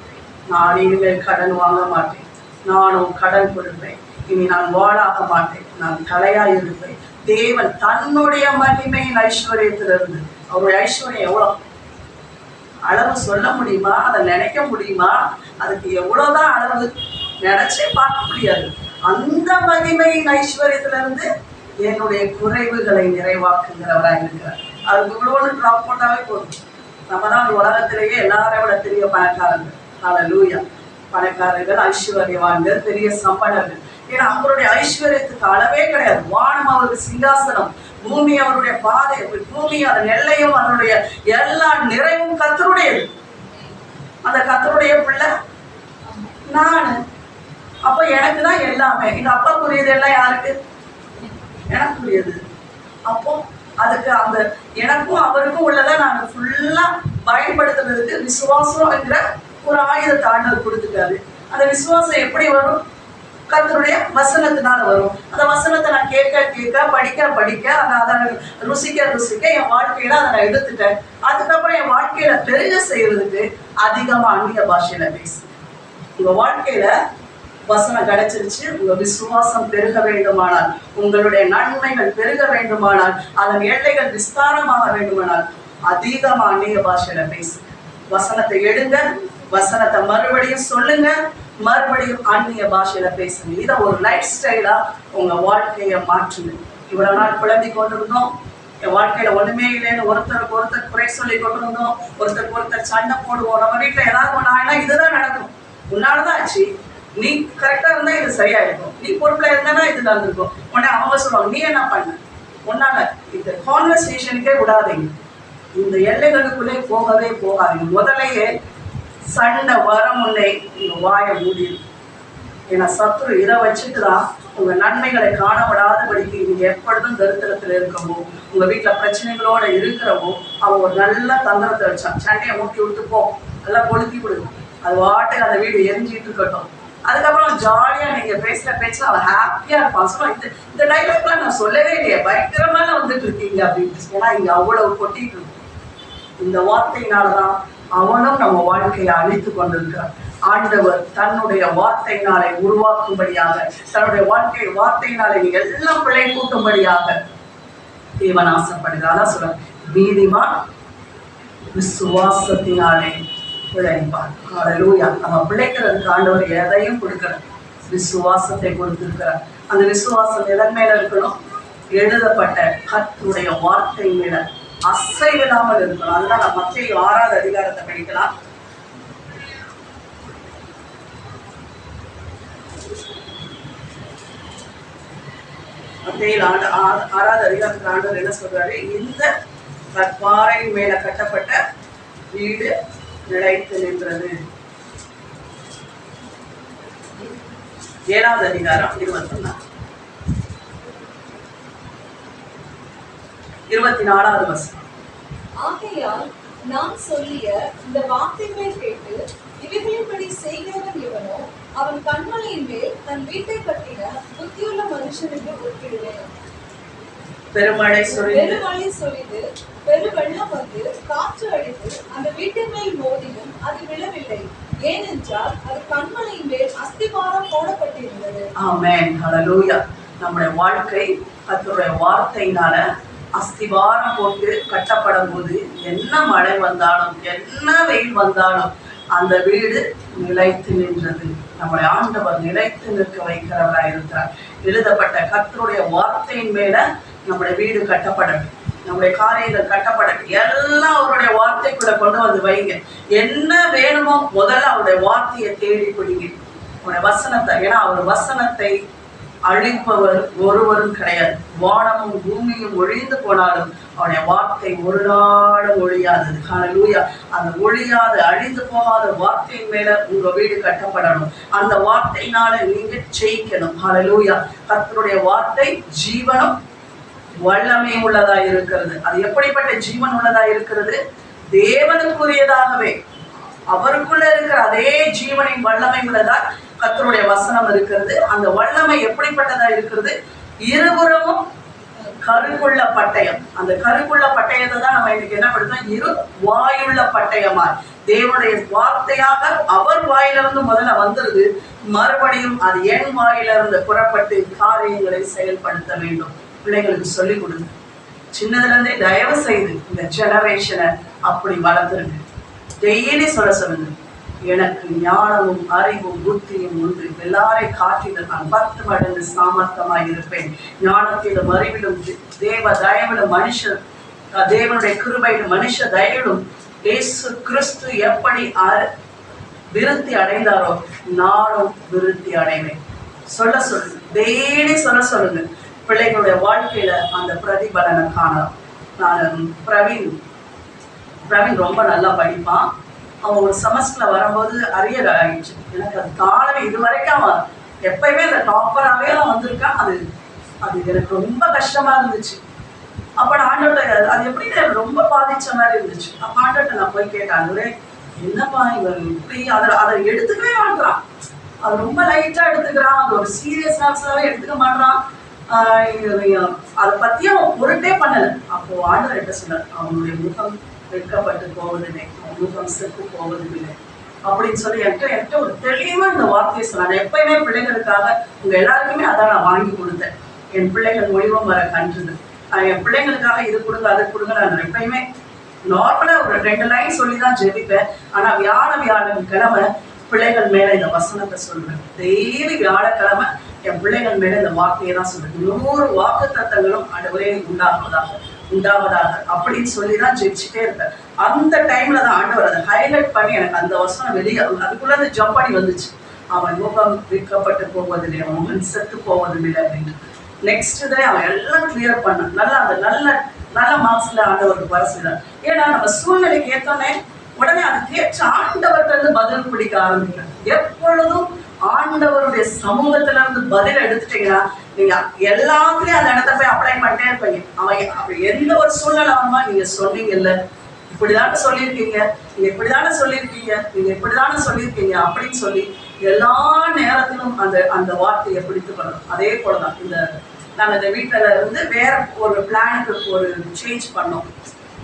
நான் இனிமேல் கடன் வாங்க மாட்டேன், நானும் கடன் கொடுப்பேன், இனி நான் வாழாக மாட்டேன், நான் தலையா இருப்பேன். தேவன் தன்னுடைய மகிமையின் ஐஸ்வர்யத்திலிருந்து, அவருடைய ஐஸ்வர்யம் எவ்வளவு அளவு சொல்ல முடியுமா, அதை நினைக்க முடியுமா, அதுக்கு எவ்வளவுதான் அளவு நினைச்சே பார்க்க முடியாது. அந்த மகிமையின் ஐஸ்வர்யத்திலிருந்து என்னுடைய குறைவுகளை நிறைவாக்குங்கிறவராக இருக்கிறார். அதுக்கு இவ்வளவு ட்ராப் போட்டாவே போதும். நம்ம தான் உலகத்திலேயே எல்லாரை விட பெரிய பணக்காரர்கள். ஹல்லேலூயா. பணக்காரர்கள், ஐஸ்வர்யவான்கள், பெரிய சம்பளர்கள். ஏன்னா அவருடைய ஐஸ்வர்யத்துக்கு அளவே கிடையாது. வானம் அவருக்கு சிங்காசனம், பூமி அவருடைய பாதை, பூமி அதன் எல்லையும் அதனுடைய எல்லா நிறைவும் கர்த்தருடையது. அந்த கர்த்தருடைய பிள்ளை நானு. அப்ப எனக்கு தான் எல்லாமே. எங்க அப்பாக்குரியது எல்லாம் யாருக்கு? எனக்குரியது. அப்போ அதுக்கு அந்த எனக்கும் அவருக்கும் உள்ளதை நாங்கள் ஃபுல்லா பயன்படுத்துறதுக்கு விசுவாசம் என்கிற ஒரு ஆயுதத்தை ஆண்டவர் கொடுத்துட்டாரு. அந்த விசுவாசம் எப்படி வரும்? கர்த்தருடைய வசனத்தினால வரும். அந்த வசனத்தை நான் கேட்க கேட்க, படிக்க படிக்க, அதை ருசிக்க ருசிக்க என் வாழ்க்கையில அதை நான் எடுத்துட்டேன். அதுக்கப்புறம் என் வாழ்க்கையில பெருக செய்யறதுக்கு அதிகமா அந்நிய பாஷையில பேசு. உங்க வாழ்க்கையில வசனம் கிடைச்சிருச்சு. உங்க விசுவாசம் பெருக வேண்டுமானால், உங்களுடைய நன்மைகள் பெருக வேண்டுமானால், அதன் எல்லைகள் விஸ்தாரமாக வேண்டுமானால் அதிகமா அந்நிய பாஷையில பேசு. வசனத்தை எடுங்க, வசனத்தை மறுபடியும் சொல்லுங்க, மறுபடியும் அந்நிய பாஷையில பேசுங்க. இதை ஒரு லைஃப் ஸ்டைலா உங்க வாழ்க்கையை மாற்றுங்க. இவ்வளவு நாள் குழம்பி கொண்டிருந்தோம், என் வாழ்க்கையில ஒண்ணுமே இல்லைன்னு ஒருத்தருக்கு ஒருத்தர் குறை சொல்லி கொண்டிருந்தோம், ஒருத்தருக்கு ஒருத்தர் சண்டை போடுவோம். நம்ம வீட்டுல ஏதாவது ஒண்ணா இதுதான் நடக்கும். உன்னாலதான் ஆச்சு, நீ கரெக்டா இருந்தா இது சரியா இருக்கும், நீ பொறுப்புல இருந்தானா இது நடந்திருக்கும். உடனே அவங்க சொல்லுவாங்க, நீ என்ன பண்ண, உன்னால இந்த கான்வர்சேஷனுக்கே விடாதீங்க. இந்த எல்லைகளுக்குள்ளே போகவே போகாதீங்க. முதலையே சண்டை வர முன்னே நீங்க வாயை மூடிடும். ஏன்னா சத்துரு இதை வச்சுட்டுதான் உங்க நன்மைகளை காணப்படாதபடிக்கு நீங்க எப்பொழுதும் தரித்திரத்துல இருக்கவோ, உங்க வீட்டுல பிரச்சனைகளோட இருக்கிறவோ, அவன் ஒரு நல்ல தந்திரத்தை வச்சான். சண்டையை மூட்டி விட்டுப்போம், நல்லா கொளுத்தி விடுங்க, அது வாட்டுக்கு அந்த வீடு எரிஞ்சிட்டு இருக்கட்டும். அதுக்கப்புறம் ஜாலியா நீங்க பேசுற பேச்சு அவன் ஹாப்பியா இருப்பான். சொல்லுவான், இந்த டைலாக்லாம் நான் சொல்லவே இல்லையே, பயங்கரமான வந்துட்டு இருக்கீங்க அப்படின்ட்டு. ஏன்னா இங்க அவ்வளவு கொட்டிட்டு இருக்கும். இந்த வார்த்தையினாலதான் அவனும் நம்ம வாழ்க்கையை அழித்து கொண்டிருக்கிறான். ஆண்டவர் தன்னுடைய வார்த்தையினாலே உருவாக்கும்படியாக, தன்னுடைய வார்த்தையினாலே நீங்க எல்லாம் பிழை கூட்டும்படியாக தேவன் ஆசைப்படுகிறார். அதான் சொல்ற, நீதிமான் விசுவாசத்தினாலே பிழைப்பார். ஹல்லேலூயா. நம்ம பிழைக்கிறதுக்கு ஆண்டவர் எதையும் கொடுக்கிறார், விசுவாசத்தை கொடுத்திருக்கிறார். அந்த விசுவாசம் எதன் மேல இருக்கணும்? எழுதப்பட்ட கர்த்தருடைய வார்த்தை மேல அசைவில்லாமல் இருக்கணும். அதனால மத்தேயு 6வது அதிகாரத்தை படிக்கலாம். மத்தேயு 6வது அதிகாரத்துல ஆண்டவர் என்ன சொல்றாரு? இந்த கற்பாறையின் மேல கட்டப்பட்ட வீடு நிலைத்து நின்றது. 7வது அதிகாரம் 24வது வசனம். ஆகையால் நான் சொல்லிய இந்த வார்த்தைகளை கேட்டு இவைகளின்படி செய்கிறவன் எவனோ அவன் கண்மலையின் மேல் தன் வீட்டை கட்டின புத்தியுள்ள மனுஷனுக்கு ஒப்பிடுவேன். பெருமழை சொரிந்து பெருவெள்ளம் வந்து காற்று அடித்து அந்த வீட்டின் மேல் மோதியும் அது விழவில்லை, ஏனென்றால் அது கண்மலையின் மேல் அஸ்திபாரம் போடப்பட்டிருந்தது. ஆமென். ஹல்லேலூயா. நம்முடைய வாழ்க்கை கர்த்தருடைய வார்த்தையினால அஸ்திபாரம் போட்டு கட்டப்படும் போது என்ன மழை வந்தாலும் என்ன வெயில் வந்தாலும் அந்த வீடு நிலைத்து நின்றது. நம்முடைய ஆண்டவர் நிலைத்து நிற்க வைக்கிறவராக இருக்கிறார். எழுதப்பட்ட கர்த்தருடைய வார்த்தையின் மேல நம்முடைய வீடு கட்டப்படட்டும், நம்முடைய காரியங்கள் கட்டப்படட்டும். எல்லாம் அவருடைய வார்த்தைக்குள்ள கொண்டு வந்து வைங்க. என்ன வேணுமோ முதல்ல அவருடைய வார்த்தையை தேடி பிடிங்க, அவருடைய வசனத்தை. ஏன்னா அவர் வசனத்தை அழிப்பவர் ஒருவரும் கிடையாது. வானமும் பூமியும் ஒழிந்து போனாலும் அவனுடைய வார்த்தை ஒரு நாளும் ஒழியாதது. ஹல்லேலூயா. அந்த ஒழியாத அழிந்து போகாத வார்த்தையின் மேல உங்க வீடு கட்டப்படணும். அந்த வார்த்தையினால நீங்க ஜெயிக்கணும். ஹல்லேலூயா. கர்த்தருடைய வார்த்தை ஜீவனும் வல்லமை உள்ளதா இருக்கிறது. அது எப்படிப்பட்ட ஜீவன் உள்ளதா இருக்கிறது? தேவனுக்குரியதாகவே அவருக்குள்ள இருக்கிற அதே ஜீவனின் வல்லமை உள்ளதா கர்த்தருடைய வசனம் இருக்கிறது. அந்த வல்லமை எப்படிப்பட்டதா இருக்கிறது? இருபுறமும் கருக்குள்ள பட்டயம். அந்த கருக்குள்ள பட்டயத்தை தான் நம்ம இன்னைக்கு என்ன பண்றோம்? இரு வாயுள்ள பட்டயமா தேவனுடைய வார்த்தையாக அவர் வாயிலிருந்து முதல்ல வந்துருது. மறுபடியும் அது என் வாயிலிருந்து புறப்பட்டு காரியங்களை செயல்படுத்த வேண்டும். பிள்ளைங்களுக்கு சொல்லிக் கொடுங்க. சின்னதுல இருந்தே தயவு செய்து இந்த ஜெனரேஷனை அப்படி வளர்த்துருங்க. டெய்லி சொல்லுங்க, எனக்கு ஞானமும் அறிவும் புத்தியும் உண்டு, எல்லாரை காட்டிலும் நான் 10 மடங்கு சாமர்த்தமாய் இருப்பேன். ஞானத்திலும் அறிவிலும் தேவ தயவிலும் தேவனுடைய கிருபையிலும் மனுஷ தயவிலும் இயேசு கிறிஸ்து எப்படி விருத்தி அடைந்தாரோ நானும் விருத்தி அடைவேன். சொல்லு டெய்லி சொல்லுங்க. பிள்ளைகளுடைய வாழ்க்கையில அந்த பிரதிபலனை காணலாம். நான் பிரவீன் ரொம்ப நல்லா படிப்பான். அவன் ஒரு செமஸ்டர்ல வரும்போது அரியர் ஆயிடுச்சு. எனக்கு அது காலமே இது வரைக்கும் அவன் எப்பயுமே அந்த டாப்பராகவே அவன் வந்திருக்கான். அது எனக்கு ரொம்ப கஷ்டமா இருந்துச்சு. அப்ப நான் ஆண்டவர்கிட்ட அது எப்படி ரொம்ப பாதிச்ச மாதிரி இருந்துச்சு. அப்ப ஆண்டவர்கிட்ட நான் போய் கேட்டேன், என்னப்பா இவன் இப்படி அதை எடுத்துக்கவே மாட்டான். அது ரொம்ப லைட்டா எடுத்துக்கிறான். அது ஒரு சீரியஸ்னஸாவே எடுத்துக்க மாட்டான். அதை பத்தி அவன் பொருட்டே பண்ணல. அப்போ ஆண்டவர் என்ன சொன்னார்? அவனுடைய முகம் வெட்கப்பட்டு போவதில்லை, அவன் முகம் செத்து போவதில்லை அப்படின்னு சொல்லி என்கிட்ட ஒரு தெளிவா இந்த வார்த்தையை சொன்னாங்க. எப்பயுமே பிள்ளைகளுக்காக உங்க எல்லாருக்குமே அதான் நான் வாங்கி கொடுத்தேன். என் பிள்ளைகள் ஒளிவம் வர கன்றுது. என் பிள்ளைங்களுக்காக இது கொடுங்க அது கொடுங்க. நான் எப்பயுமே நார்மலா ஒரு 2 லைன் சொல்லிதான் ஜெபிப்பேன். ஆனா வியாழக்கிழமை பிள்ளைகள் மேல இந்த வசனத்தை சொல்றேன். டெய்லி வியாழக்கிழமை என் பிள்ளைகள் மேல இந்த வார்த்தையை தான் சொல்றேன். 100 வாக்கு தத்தங்களும் ஆண்டவரே உண்டாவதாக அப்படின்னு சொல்லிதான் ஜெயிச்சுட்டே இருப்பேன். அந்த டைம்ல தான் ஆண்டவர் அதை ஹைலைட் பண்ணி எனக்கு அந்த வசனம் வெளியே அதுக்குள்ள அந்த ஜம்ப் பண்ணி வந்துச்சு. அவன் முகம் விற்கப்பட்டு போவதில்லை, அவன் முகம் செத்து போவதில்லை அப்படின்னு. நெக்ஸ்ட் டே அவன் எல்லாம் கிளியர் பண்ணான். அந்த நல்ல மார்க்ஸ்ல ஆண்டவருக்கு வர செய்தான். ஏன்னா நம்ம சூழ்நிலைக்கு ஏற்றோன்னே உடனே அது கேட்டு ஆண்டவர்கிட்ட இருந்து பதில் பிடிக்க ஆரம்பிக்கிறேன். எப்பொழுதும் ஆண்டவருடைய சமூகத்துல இருந்து பதில் எடுத்துட்டீங்கன்னா நீங்க எல்லாத்துலயும் அந்த இடத்த போய் அப்ளை பண்ணிட்டே இருப்பீங்க. அவன் அப்படி எந்த ஒரு சூழ்நிலை வருமா நீங்க சொன்னீங்கல்ல, இப்படிதானே சொல்லியிருக்கீங்க, நீங்க இப்படிதானே சொல்லியிருக்கீங்க, நீங்க இப்படிதானே சொல்லியிருக்கீங்க அப்படின்னு சொல்லி எல்லா நேரத்திலும் அந்த வார்த்தையை பிடித்து பண்ணணும். அதே போலதான் நாங்கள் இந்த வீட்டுல இருந்து வேற ஒரு பிளானுக்கு ஒரு சேஞ்ச் பண்ணோம்.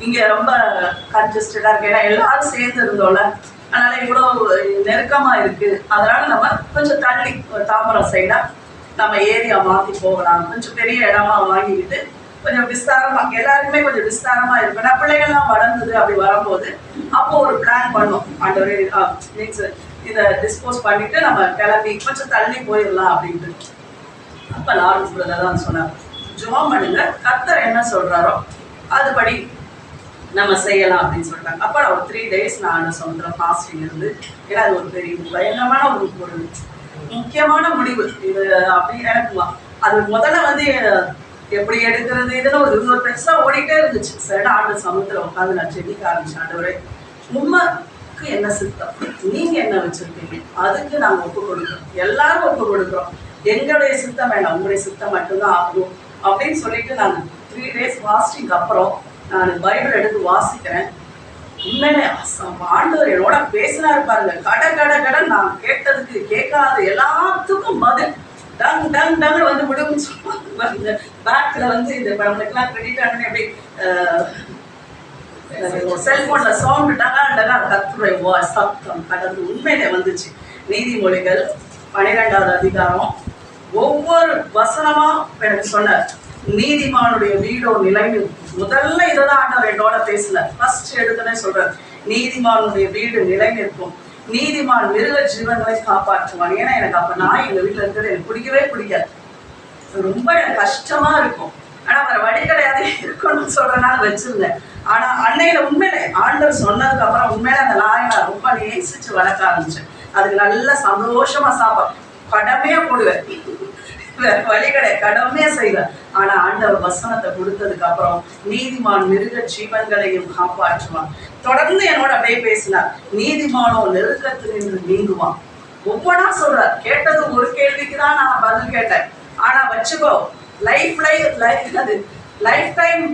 இங்க ரொம்ப கன்ஜஸ்டடா இருக்கு. ஏன்னா எல்லாரும் சேர்ந்து இருந்தோம்ல, அதனால இவ்வளவு நெருக்கமா இருக்கு. அதனால நம்ம கொஞ்சம் தள்ளி ஒரு தாம்பரம் சைடா நம்ம ஏரியா மாத்தி போகலாம். கொஞ்சம் பெரிய இடமா வாங்கிக்கிட்டு கொஞ்சம் விஸ்தாரமா எல்லாருக்குமே கொஞ்சம் விஸ்தாரமா இருக்கும். நான் பிள்ளைகள்லாம் வளர்ந்தது அப்படி வரும்போது அப்போ ஒரு பிளான் பண்ணோம். ஆண்டவரே மீன்ஸ் இதை டிஸ்போஸ் பண்ணிட்டு நம்ம கிளம்பி கொஞ்சம் தள்ளி போயிடலாம் அப்படின்ட்டு. அப்ப லாரன்ஸ் பிரதர் தான் சொன்னார், ஜெபம் பண்ணுங்க, கர்த்தர் என்ன சொல்றாரோ அதுபடி நம்ம செய்யலாம் அப்படின்னு சொல்லிட்டாங்க. அப்போ ஒரு 3 days நான் சொந்த ஃபாஸ்டிங் இருந்து, ஏன்னா அது ஒரு பெரிய பயங்கரமான ஒரு முக்கியமான முடிவு இது. அப்படி எனக்கு அது முதல்ல எப்படி எடுக்கிறது இதுன்னு ஒரு பெருசா ஓடிட்டே இருந்துச்சு. சரி, ஆண்டு சமூகத்துல உட்காந்து நான் செடிக்க ஆரம்பிச்சேன். ஆண்டவரே உண்மைக்கு என்ன சித்தம், நீங்க என்ன வச்சிருக்கீங்க, அதுக்கு நாங்க ஒப்பு கொடுக்குறோம், எல்லாரும் ஒப்பு கொடுக்குறோம். எங்களுடைய சித்தம் வேண்டாம், உங்களுடைய சித்தம் மட்டும்தான் ஆகும் அப்படின்னு சொல்லிட்டு நான் 3 days ஃபாஸ்டிங் அப்புறம் நான் பைபிள் எடுத்து வாசிக்கிறேன். உண்மையிலே ஆண்டவர் என்னோட பேசினாரு பாருங்க. கட நான் கேட்டதுக்கு கேட்காத எல்லாத்துக்கும் பதில் டங் விடுன்னு சொல்லுவாங்க. பேக்ல இந்த நம்மளுக்கெல்லாம் கிரெடிட் ஆனே அப்படி செல்போன்ல சவுண்ட் டகா கத்துடைய சத்தம் கடந்து உண்மையிலே வந்துச்சு. நீதிமொழிகள் 12வது அதிகாரம் ஒவ்வொரு வசனமா எனக்கு சொன்னார். நீதிமானுடைய வீடோ நிலைமை முதல்ல இதான் ஆண்டவர் என்னோட பேசல. ஃபர்ஸ்ட் எடுத்துனே சொல்றாரு, நீதிமானுடைய வீடு நிலை நிற்கும், நீதிமான் மிருக ஜீவன்களை காப்பாற்றுவான். ஏன்னா எனக்கு அப்ப நான் எங்க வீட்டுல இருக்கிறது எனக்கு பிடிக்கவே பிடிக்காது, ரொம்ப எனக்கு கஷ்டமா இருக்கும். ஆனா வேற வழி கிடையாது, இருக்கணும்னு சொல்றதுனால வச்சிருந்தேன். ஆனா அன்னையில உண்மையிலே ஆண்டவர் சொன்னதுக்கு அப்புறம் உண்மையில அந்த நாயை நான் ரொம்ப நேசிச்சு வளர்க்க ஆரம்பிச்சேன். அதுக்கு நல்ல சந்தோஷமா சாப்பாடு கடமையா போடுவேன். வேற வழி கிடையாது, கடமையா செய்வேன். ஆனா ஆண்டவர் வசனத்தை கொடுத்ததுக்கு அப்புறம் நீதிமான் மிருக ஜீவன்களையும் காப்பாற்றுவான். தொடர்ந்து என்னோட அப்படியே பேசினார். நீதிமானோ நெருக்கத்திலிருந்து நீங்குவான். ஒவ்வொன்னா சொல்றார். கேட்டது ஒரு கேள்விக்கு தான் நான் பதில் கேட்டேன். ஆனா வச்சுக்கோ, லைஃப் டைம்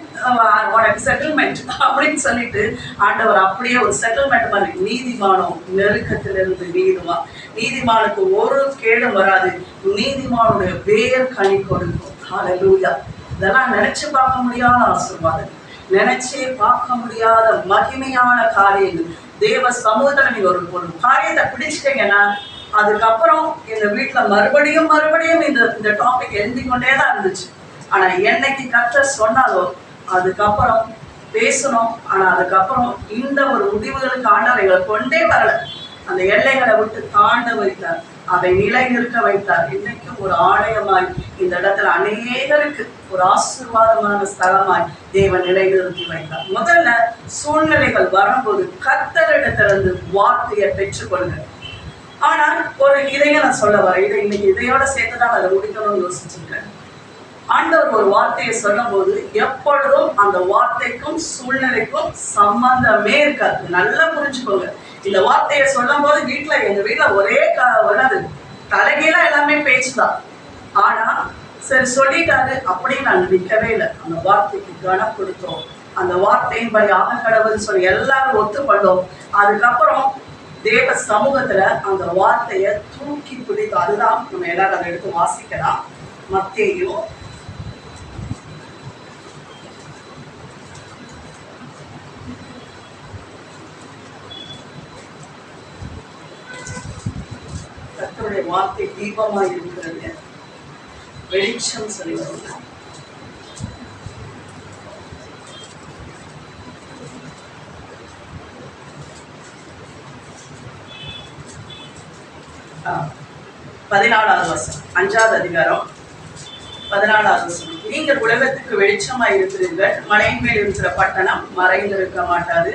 உனக்கு செட்டில்மெண்ட் அப்படின்னு சொல்லிட்டு ஆண்டவர் அப்படியே ஒரு செட்டில்மெண்ட் மாதிரி. நீதிமானம் நெருக்கத்திலிருந்து நீங்குவான். நீதிமானுக்கு ஒரு கேடும் வராது. நீதிமானுடைய வேர் கனி கொடுக்கும். ஹல்லேலூயா. இதெல்லாம் நினைச்சு பார்க்க முடியாத ஆசீர்வாதம், நினைச்சே பார்க்க முடியாத மகிமையான காரியங்கள். தேவ சமூகத்துல நீங்க ஒரு காரியத்தை பிடிச்சிட்டீங்கன்னா அதுக்கப்புறம் எங்க வீட்டுல மறுபடியும் இந்த டாபிக் எழுதி கொண்டேதான் இருந்துச்சு. ஆனா என்னைக்கு கர்த்தர் சொன்னாலோ அதுக்கப்புறம் பேசணும். ஆனா அதுக்கப்புறம் இந்த ஒரு முடிவுகளுக்கு ஆண்டவர்களை கொண்டே வரல. அந்த எல்லைகளை விட்டு தாண்ட வைத்தார், அதை நிலை நிற்க வைத்தார். இன்னைக்கும் ஒரு ஆலயமாய் இந்த இடத்துல அநேகருக்கு ஒரு ஆசீர்வாதமான ஸ்தலமாய் தேவன் நிலை நிறுத்தி வைத்தார். முதல்ல சூழ்நிலைகள் வரும்போது கர்த்தரிடத்திலிருந்து வார்த்தையை பெற்றுக்கொள்ளுங்க. ஆனால் ஒரு இதையும் நான் சொல்ல வரேன். இன்னைக்கு இதையோட சேர்த்துதான் அதை முடிக்கணும்னு யோசிச்சிருக்கேன். ஆண்டவர் ஒரு வார்த்தையை சொல்லும் போது எப்பொழுதும் அந்த வார்த்தைக்கும் சூழ்நிலைக்கும் சம்பந்தமே இருக்காது. நல்லா புரிஞ்சுக்கோங்க. இந்த வார்த்தையை சொல்லும் போது எங்க வீட்டுல ஒரே தலைகீழா எல்லாமே பேச்சுதான். ஆனா சரி சொல்லிட்டாரு அப்படின்னு நான் நிற்கவே இல்லை. அந்த வார்த்தைக்கு கனம் கொடுத்தோம். அந்த வார்த்தையின்படி ஆக கடவுள்னு சொல்லி எல்லாரும் ஒத்துக்கொண்டோம். அதுக்கப்புறம் தேவ சமூகத்துல அந்த வார்த்தையை தூக்கி பிடித்தோம். அதுதான் நம்ம எல்லாரும் அதை எடுத்து வாசிக்கலாம். மத்தேயு 10 வார்த்தை தீபமாய் இருக்கிறது, வெளிச்சம் சொல்லி வருகிறார். பதினாலாவது வசனம், 5வது அதிகாரம் 14வது வசனம். நீங்கள் உலகத்துக்கு வெளிச்சமாய் இருக்கிறீர்கள். மலையின் மேல் இருக்கிற பட்டணம் மறைந்திருக்க மாட்டாது.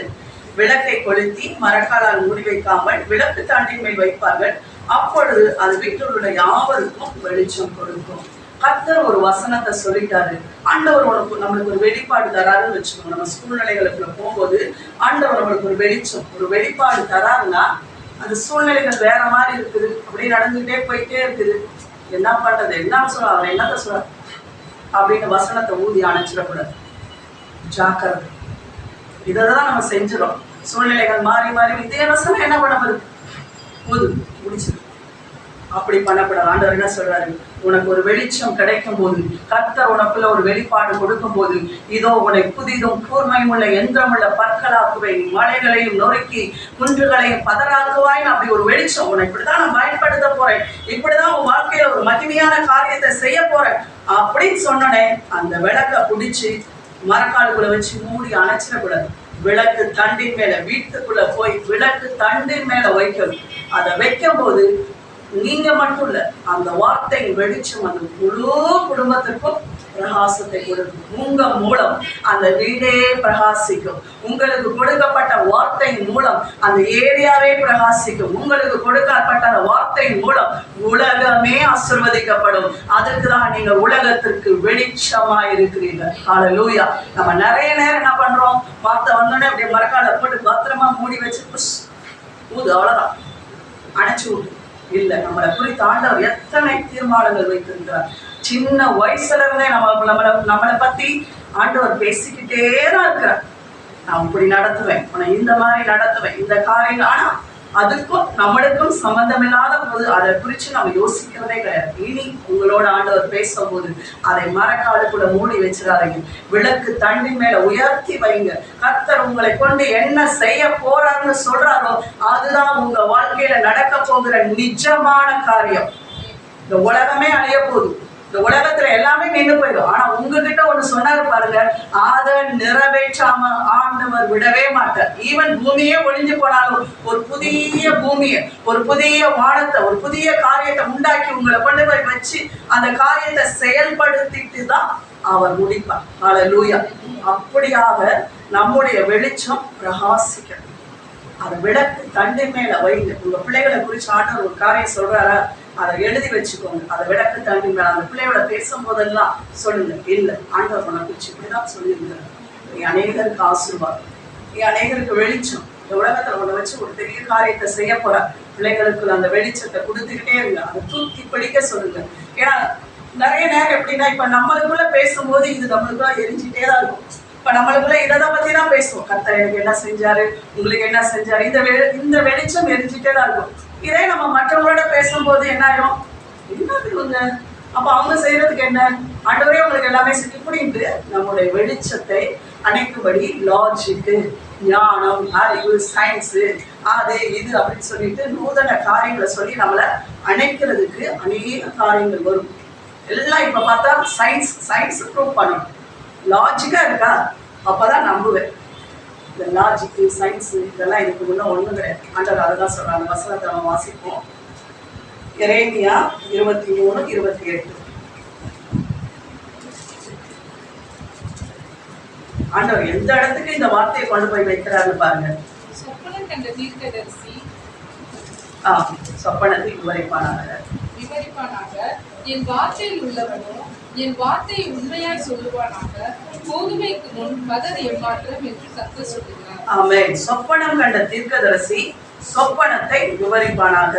விளக்கை கொளுத்தி மரக்காலால் மூடி வைக்காமல் விளக்கு தாண்டின் மேல் வைப்பார்கள். அப்பொழுது அது வீட்டில் உள்ள யாவருக்கும் வெளிச்சம் கொடுக்கும். கர்த்தர் ஒரு வசனத்தை சொல்லிட்டாரு. ஆண்டவர் நம்மளுக்கு ஒரு வெளிப்பாடு தராருன்னு வச்சுக்கோங்க. நம்ம சூழ்நிலைகளுக்குள்ள போகும்போது ஆண்டவர் நம்மளுக்கு ஒரு வெளிப்பாடு தராருன்னா அந்த சூழ்நிலைகள் வேற மாதிரி இருக்குது, அப்படியே நடந்துகிட்டே போயிட்டே இருக்குது. என்ன பண்றது, என்ன சொல்ல, அவர் என்னத்த சொல்ற அப்படின்னு வசனத்தை ஊதி அணைச்சிடக்கூடாது. ஜாக்கிரதை. இதைதான் நம்ம செஞ்சிடும். சூழ்நிலைகள் மாறி இதே வசனம் என்ன பண்ண வருது, போது முடிச்சு அப்படி பண்ணக்கூடாது. ஆண்டவர் என்ன சொல்றாரு, உனக்கு ஒரு வெளிச்சம் கிடைக்கும் போது, கர்த்தர் உனக்குள்ள ஒரு வெளிப்பாடு கொடுக்கும் போது, இதோ உன்னை புதிதும் கூர்மையும் உள்ள எந்திரமுள்ள பற்களாக்குவேன், மலைகளையும் நொறுக்கி குன்றுகளையும் பதறாக்குவாய்ன்னு அப்படி ஒரு வெளிச்சம் உன்னை இப்படிதான் நான் பயன்படுத்த போறேன், இப்படிதான் உன் வாழ்க்கையில ஒரு மகிமையான காரியத்தை செய்ய போறேன் அப்படின்னு சொன்னனே அந்த விளக்க பிடிச்சி மரக்காலுக்குள்ள வச்சு மூடி அணைச்சிடக்கூடாது. விளக்கு தண்டின் மேல, வீட்டுக்குள்ள போய் விளக்கு தண்டின் மேல வைக்கணும். அதை வைக்கும் போது நீங்க மட்டும் இல்ல, அந்த வார்த்தையின் வெளிச்சம் அந்த முழு குடும்பத்திற்கும் பிரகாசத்தை கொடுக்கும். உங்க மூலம் அந்த வீடே பிரகாசிக்கும். உங்களுக்கு கொடுக்கப்பட்ட வார்த்தையின் மூலம் அந்த ஏரியாவே பிரகாசிக்கும். உங்களுக்கு கொடுக்கப்பட்ட அந்த வார்த்தையின் மூலம் உலகமே ஆசீர்வதிக்கப்படும். அதுக்குதான் நீங்க உலகத்திற்கு வெளிச்சமா இருக்கிறீர்கள். ஹல்லேலூயா. நம்ம நிறைய நேரம் என்ன பண்றோம், வார்த்தை வந்தோடனே அப்படியே மரக்கால போட்டு பத்திரமா மூடி வச்சு ஊது, அவ்வளவுதான், அணைச்சு விட்டு இல்ல. நம்மளை குறித்து ஆண்டவர் எத்தனை தீர்மானங்கள் வைத்திருக்கிறார். சின்ன வயசுல இருந்தே நம்மளை பத்தி ஆண்டவர் பேசிக்கிட்டே தான் இருக்கிறார். நான் இப்படி நடத்துவேன், உன்னை இந்த மாதிரி நடத்துவேன், இந்த காரியம். ஆனா அதுக்கும் நம்மளுக்கும் சம்பந்தம் இல்லாத போது அதை குறிச்சு நம்ம யோசிக்கிறதே கிடையாது. இனி உங்களோட ஆண்டவர் பேசும்போது அதை மரக்காலுக்குள்ள மூடி வச்சிடாதீங்க. விளக்கு தண்டின் மேல உயர்த்தி வைங்க. கர்த்தர் உங்களை கொண்டு என்ன செய்ய போறாருன்னு சொல்றாரோ அதுதான் உங்க வாழ்க்கையில நடக்க போகிற நிஜமான காரியம். இந்த உலகமே அழிய போகுது, இந்த உலகத்துல எல்லாமே நின்று போயிடும். ஆனா உங்ககிட்ட ஒண்ணு சொன்னாரு பாருங்க, அதை நிறைவேற்றாம ஆண்டவர் விடவே மாட்டார். ஈவன் பூமியே ஒழிஞ்சு போனாலும் ஒரு புதிய பூமியை, ஒரு புதிய வானத்தை, ஒரு புதிய காரியத்தை உண்டாக்கி உங்களை கொண்டு போய் வச்சு அந்த காரியத்தை செயல்படுத்திட்டு தான் அவர் முடிப்பார். ஹல்லேலூயா. அப்படியாக நம்முடைய வெளிச்சம் பிரகாசிக்கணும். அந்த விளக்கு தண்டின் மேல வைங்க. உங்க பிள்ளைகளை குறிச்சு ஆண்டவர் ஒரு காரியம் சொல்றாரா, அதை எழுதி வச்சுக்கோங்க. அதை விளக்கு தாண்டி மேல அந்த பிள்ளையோட பேசும்போதெல்லாம் சொல்லுங்க, இல்லை ஆண்டவர் உன்னை குறிச்சு இப்படிதான் சொல்லியிருந்தார், நீ அநேகருக்கு ஆசீர்வாதம், நீ அநேகருக்கு வெளிச்சம், இந்த உலகத்துல உன்னை வச்சு ஒரு பெரிய காரியத்தை செய்ய போற, பிள்ளைங்களுக்கு அந்த வெளிச்சத்தை கொடுத்துக்கிட்டே இருங்க, அதை தூக்கி பிடிக்க சொல்லுங்க. ஏன்னா நிறைய நேரம் எப்படின்னா, இப்ப நம்மளுக்குள்ள பேசும்போது இது நம்மளுக்குள்ள எரிஞ்சிட்டே தான் இருக்கும். இப்ப நம்மளுக்குள்ள இதை பத்தி தான் பேசுவோம், கர்த்தர் எனக்கு என்ன செஞ்சாரு, உங்களுக்கு என்ன செஞ்சாரு, இந்த வெளிச்சம் எரிஞ்சிட்டே தான் இருக்கும். இதே நம்ம மற்றவங்களோட பேசும்போது என்ன ஆயிரும், என்ன இவங்க, அப்ப அவங்க செய்யறதுக்கு என்ன, ஆண்டவரே உங்களுக்கு எல்லாமே இப்படின்ட்டு நம்மளுடைய வெளிச்சத்தை அணைக்கும்படி லாஜிக்கு, ஞானம், அறிவு, சயின்ஸு, அது இது அப்படின்னு சொல்லிட்டு நூதன காரியங்களை சொல்லி நம்மளை அணைக்கிறதுக்கு அநேக காரியங்கள் வரும். எல்லாம் இப்ப பார்த்தா சயின்ஸ் ப்ரூவ் பண்ணணும், லாஜிக்கா இருக்கா அப்பதான் நம்புவேன். இந்த லாஜிக்கு சயின்ஸ் இதெல்லாம் இதுக்கு முன்ன ஒண்ணும் கிடையாது. ஆண்டவர் அதை தான் சொல்றாங்க. வசனத்தை நம்ம வாசிப்போம். எரேமியா 23:28. ஆண்டவர் எந்த இடத்துக்கு இந்த வார்த்தையை கொண்டு போய் வைக்கிறாருன்னு பாருங்க. சொப்பனம் கண்ட தீர்க்கதரிசி சொப்பனத்தை விவரிப்பானாக, என் வார்த்தையில் உள்ளவனோ என் வார்த்தையை உண்மையாய் சொல்லுவானாக, கோதுமைக்கு முன் பதர் ஏமாற்றம் என்று கர்த்தர் சொல்லுகிறார். ஆமென். சொப்பனம் கண்ட தீர்க்கதரிசி சொப்பனத்தை விவரிப்பானாக,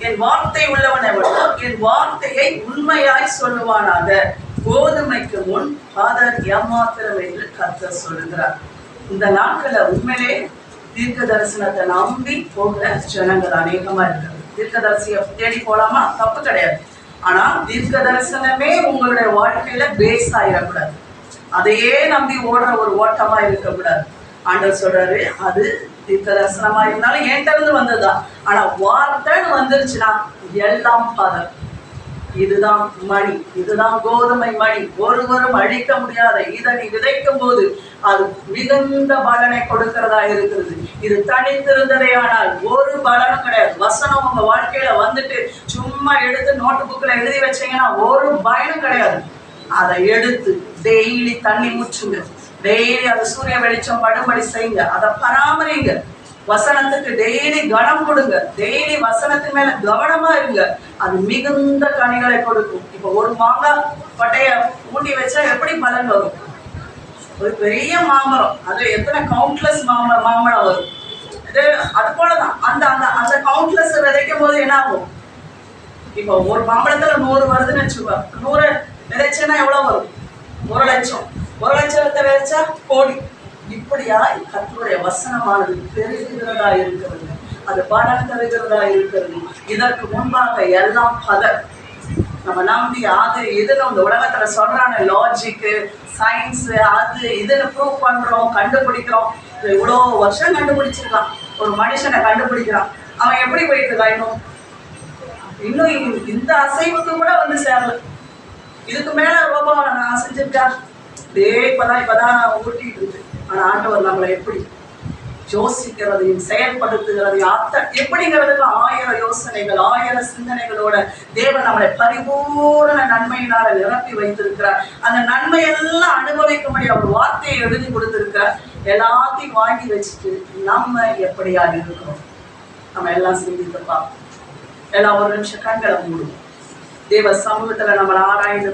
என் வார்த்தை உள்ளவனவனோ என் வார்த்தையை உண்மையாய் சொல்லுவானாக, கோதுமைக்கு முன் பதர் ஏமாத்திரம் என்று கர்த்தர் சொல்லுகிறார். இந்த நாட்கள உண்மையிலே தீர்க்க தரிசனத்தை நம்பி போகிற ஜனங்கள் அநேகமா இருக்கிறது. தீர்க்க தரிசியை தேடி போலாமா, தப்பு கிடையாது. ஆனா தீர்க்க தரிசனமே உங்களுடைய வாழ்க்கையில பேஸ் ஆயிடக்கூடாது, அதையே நம்பி ஓடுற ஒரு ஓட்டமா இருக்கக்கூடாது. ஆண்டவர் சொல்றாரு, அது தீர்க்க தரிசனமா இருந்தாலும் என்கிட்ட இருந்து வந்ததுதான், ஆனா வார்த்தைன்னு வந்துருச்சுன்னா எல்லாம் பதம். இதுதான் மணி, இதுதான் கோதுமை மணி, ஒருவரும் அழிக்க முடியாத. இதை நீ விதைக்கும் போது அது மிகுந்த பலனை கொடுக்கிறதா இருக்கிறது. இது தனித்திருந்ததே ஆனால் ஒரு பலனும் கிடையாது. வசனம் உங்க வாழ்க்கையில வந்துட்டு சும்மா எடுத்து நோட்டு புக்கில் எழுதி வச்சீங்கன்னா ஒரு பயனும் கிடையாது. அதை எடுத்து டெய்லி தண்ணி முச்சுங்க, டெய்லி அதை சூரிய வெளிச்சம் படும்படி செய்யுங்க, அதை பராமரிங்க, வசனத்துக்கு டெய்லி கனம் கொடுங்க, டெய்லி வசனத்து மேல கவனமா இருங்க, அது மிகுந்த கனிகளை கொடுக்கும். இப்ப ஒரு மாங்காய் பட்டைய ஊண்டி வச்சா எப்படி பலன் வரும்? ஒரு பெரிய மாமரம், அதுல எத்தனை கவுண்ட்லெஸ் மாம்பழம் வரும். அது போலதான் அந்த அந்த அந்த கவுண்ட்லெஸ் விதைக்கும் போது என்ன ஆகும்? இப்போ ஒரு மாம்பழத்துல 100 வருதுன்னு வச்சுக்கோ, 100 விதைச்சேன்னா எவ்வளவு வரும்? 1 லட்சம். 1 லட்சத்தை விதைச்சா கோடி. இப்படியா கர்த்தருடைய வசனமானது பெருகிறதா இருக்கிறது, அது பலன் தருகிறதா இருக்கிறது. இதற்கு முன்பாக எல்லாம் பதர். நம்ம நம்பி அது இதுன்னு இந்த உலகத்துல சொல்றான லாஜிக்கு, சயின்ஸ், அது இதுன்னு ப்ரூவ் பண்றோம், கண்டுபிடிக்கிறோம். இவ்வளோ வருஷம் கண்டுபிடிச்சிருக்கான், ஒரு மனுஷனை கண்டுபிடிக்கிறான். அவன் எப்படி போயிட்டு இருக்கான்? இன்னும் இந்த அசைவுக்கு கூட வந்து சேரல. இதுக்கு மேல ரோபோவை நான் செஞ்சுட்டா இப்பதான் ஊட்டிட்டு இருக்கு. ஆனா ஆண்டவர் நம்மளை எப்படி யோசிக்கிறதையும் செயல்படுத்துகிறதையும் எப்படிங்கிறதுக்கு 1000 யோசனைகள், 1000 சிந்தனைகளோட தேவன் நம்மளை பரிபூரண நன்மையினால நிரப்பி வைத்திருக்கிறார். அந்த நன்மையெல்லாம் அனுபவிக்கும்படி அவர் வார்த்தையை எழுதி கொடுத்திருக்கிறார். எல்லாத்தையும் வாங்கி வச்சுட்டு நம்ம எப்படியா இருக்கிறோம்? நம்ம எல்லாம் சிந்தித்து பார்ப்போம். எல்லாம் ஒரு நிமிஷம் கண்களை மூடுவோம். தேவ சமூகத்துல நம்மளை ஆராய்ந்து